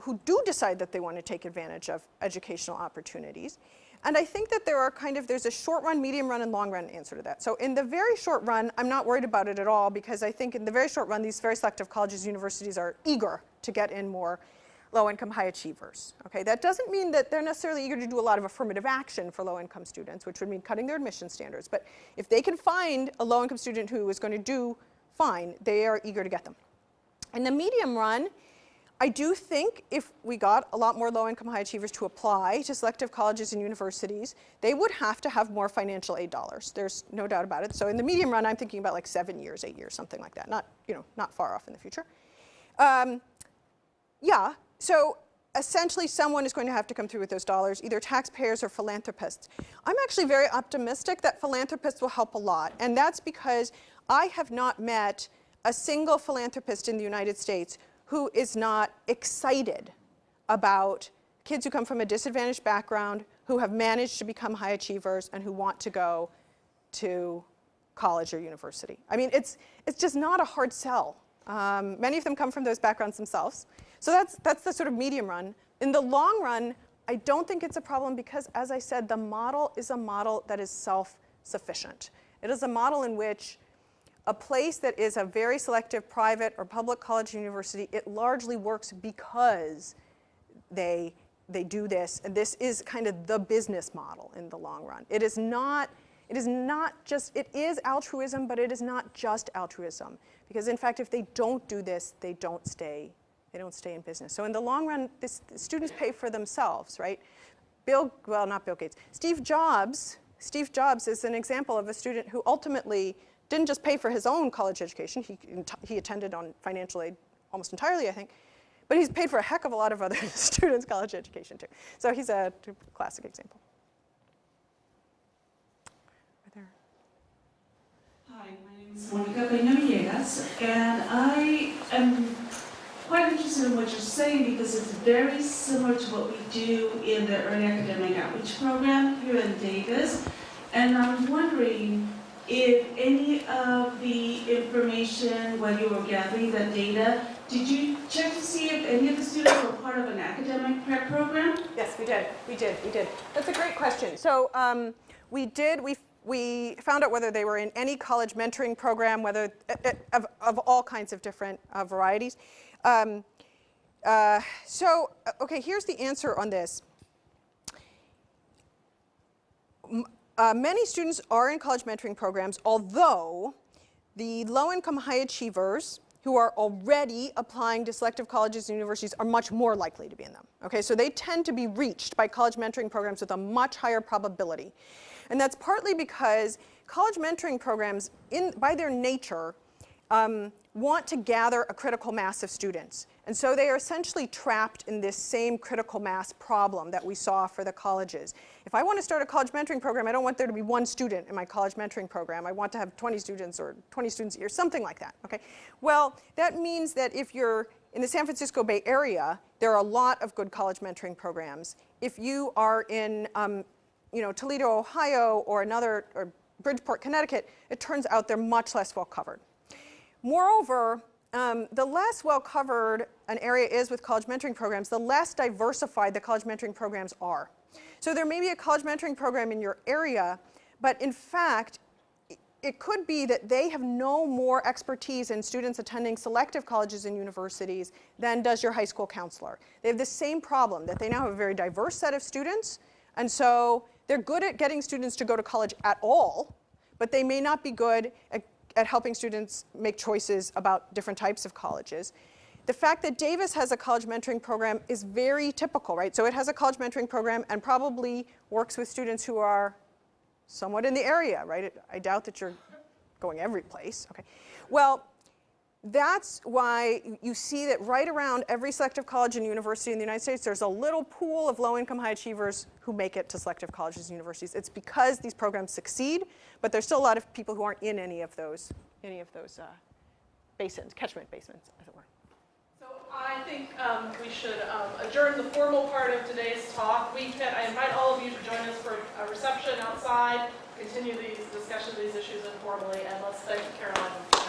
C: who do decide that they want to take advantage of educational opportunities? And I think that there's a short run, medium run, and long run answer to that. So in the very short run, I'm not worried about it at all, because I think in the very short run, these very selective colleges, universities are eager to get in more low-income high achievers. Okay, that doesn't mean that they're necessarily eager to do a lot of affirmative action for low-income students, which would mean cutting their admission standards. But if they can find a low-income student who is going to do fine, they are eager to get them. In the medium run, I do think if we got a lot more low-income high achievers to apply to selective colleges and universities, they would have to have more financial aid dollars. There's no doubt about it. So in the medium run, I'm thinking about like 7 years, 8 years, something like that. Not far off in the future. Yeah, so essentially someone is going to have to come through with those dollars, either taxpayers or philanthropists. I'm actually very optimistic that philanthropists will help a lot. And that's because I have not met a single philanthropist in the United States who is not excited about kids who come from a disadvantaged background, who have managed to become high achievers, and who want to go to college or university. I mean, it's just not a hard sell. Many of them come from those backgrounds themselves. So that's the sort of medium run. In the long run, I don't think it's a problem because, as I said, the model is a model that is self-sufficient. It is a model in which a place that is a very selective private or public college or university, it largely works because they do this. And this is kind of the business model in the long run. It is altruism, but it is not just altruism. Because in fact, if they don't do this, they don't stay in business. So in the long run, the students pay for themselves, right? Not Bill Gates. Steve Jobs is an example of a student who ultimately didn't just pay for his own college education. He attended on financial aid almost entirely, I think. But he's paid for a heck of a lot of other students' college education, too. So he's a classic example. Right there.
L: Hi, my name is Monica Peña-Villegas, and I am quite interested in what you're saying because it's very similar to what we do in the Early Academic Outreach Program here in Davis. And I'm wondering if any of the information, when you were gathering the data, did you check to see if any of the students were part of an academic prep program?
C: Yes, we did. That's a great question. So we did. We found out whether they were in any college mentoring program, whether of all kinds of different varieties. Okay, here's the answer on this. Many students are in college mentoring programs, although the low-income high achievers who are already applying to selective colleges and universities are much more likely to be in them. Okay, so they tend to be reached by college mentoring programs with a much higher probability. And that's partly because college mentoring programs, by their nature, want to gather a critical mass of students. And so they are essentially trapped in this same critical mass problem that we saw for the colleges. If I want to start a college mentoring program, I don't want there to be one student in my college mentoring program. I want to have 20 students or 20 students a year, something like that. Okay? Well, that means that if you're in the San Francisco Bay Area, there are a lot of good college mentoring programs. If you are in Toledo, Ohio, or Bridgeport, Connecticut, it turns out they're much less well covered. Moreover, the less well covered an area is with college mentoring programs, the less diversified the college mentoring programs are. So there may be a college mentoring program in your area, but in fact, it could be that they have no more expertise in students attending selective colleges and universities than does your high school counselor. They have the same problem, that they now have a very diverse set of students, and so they're good at getting students to go to college at all, but they may not be good at helping students make choices about different types of colleges. The fact that Davis has a college mentoring program is very typical, right? So it has a college mentoring program and probably works with students who are somewhat in the area, right? I doubt that you're going every place, okay? Well, that's why you see that right around every selective college and university in the United States, there's a little pool of low-income high achievers who make it to selective colleges and universities. It's because these programs succeed, but there's still a lot of people who aren't in any of those basins, catchment basins, as it were.
B: So I think we should adjourn the formal part of today's talk. I invite all of you to join us for a reception outside, continue these discussions of these issues informally, and let's thank Caroline.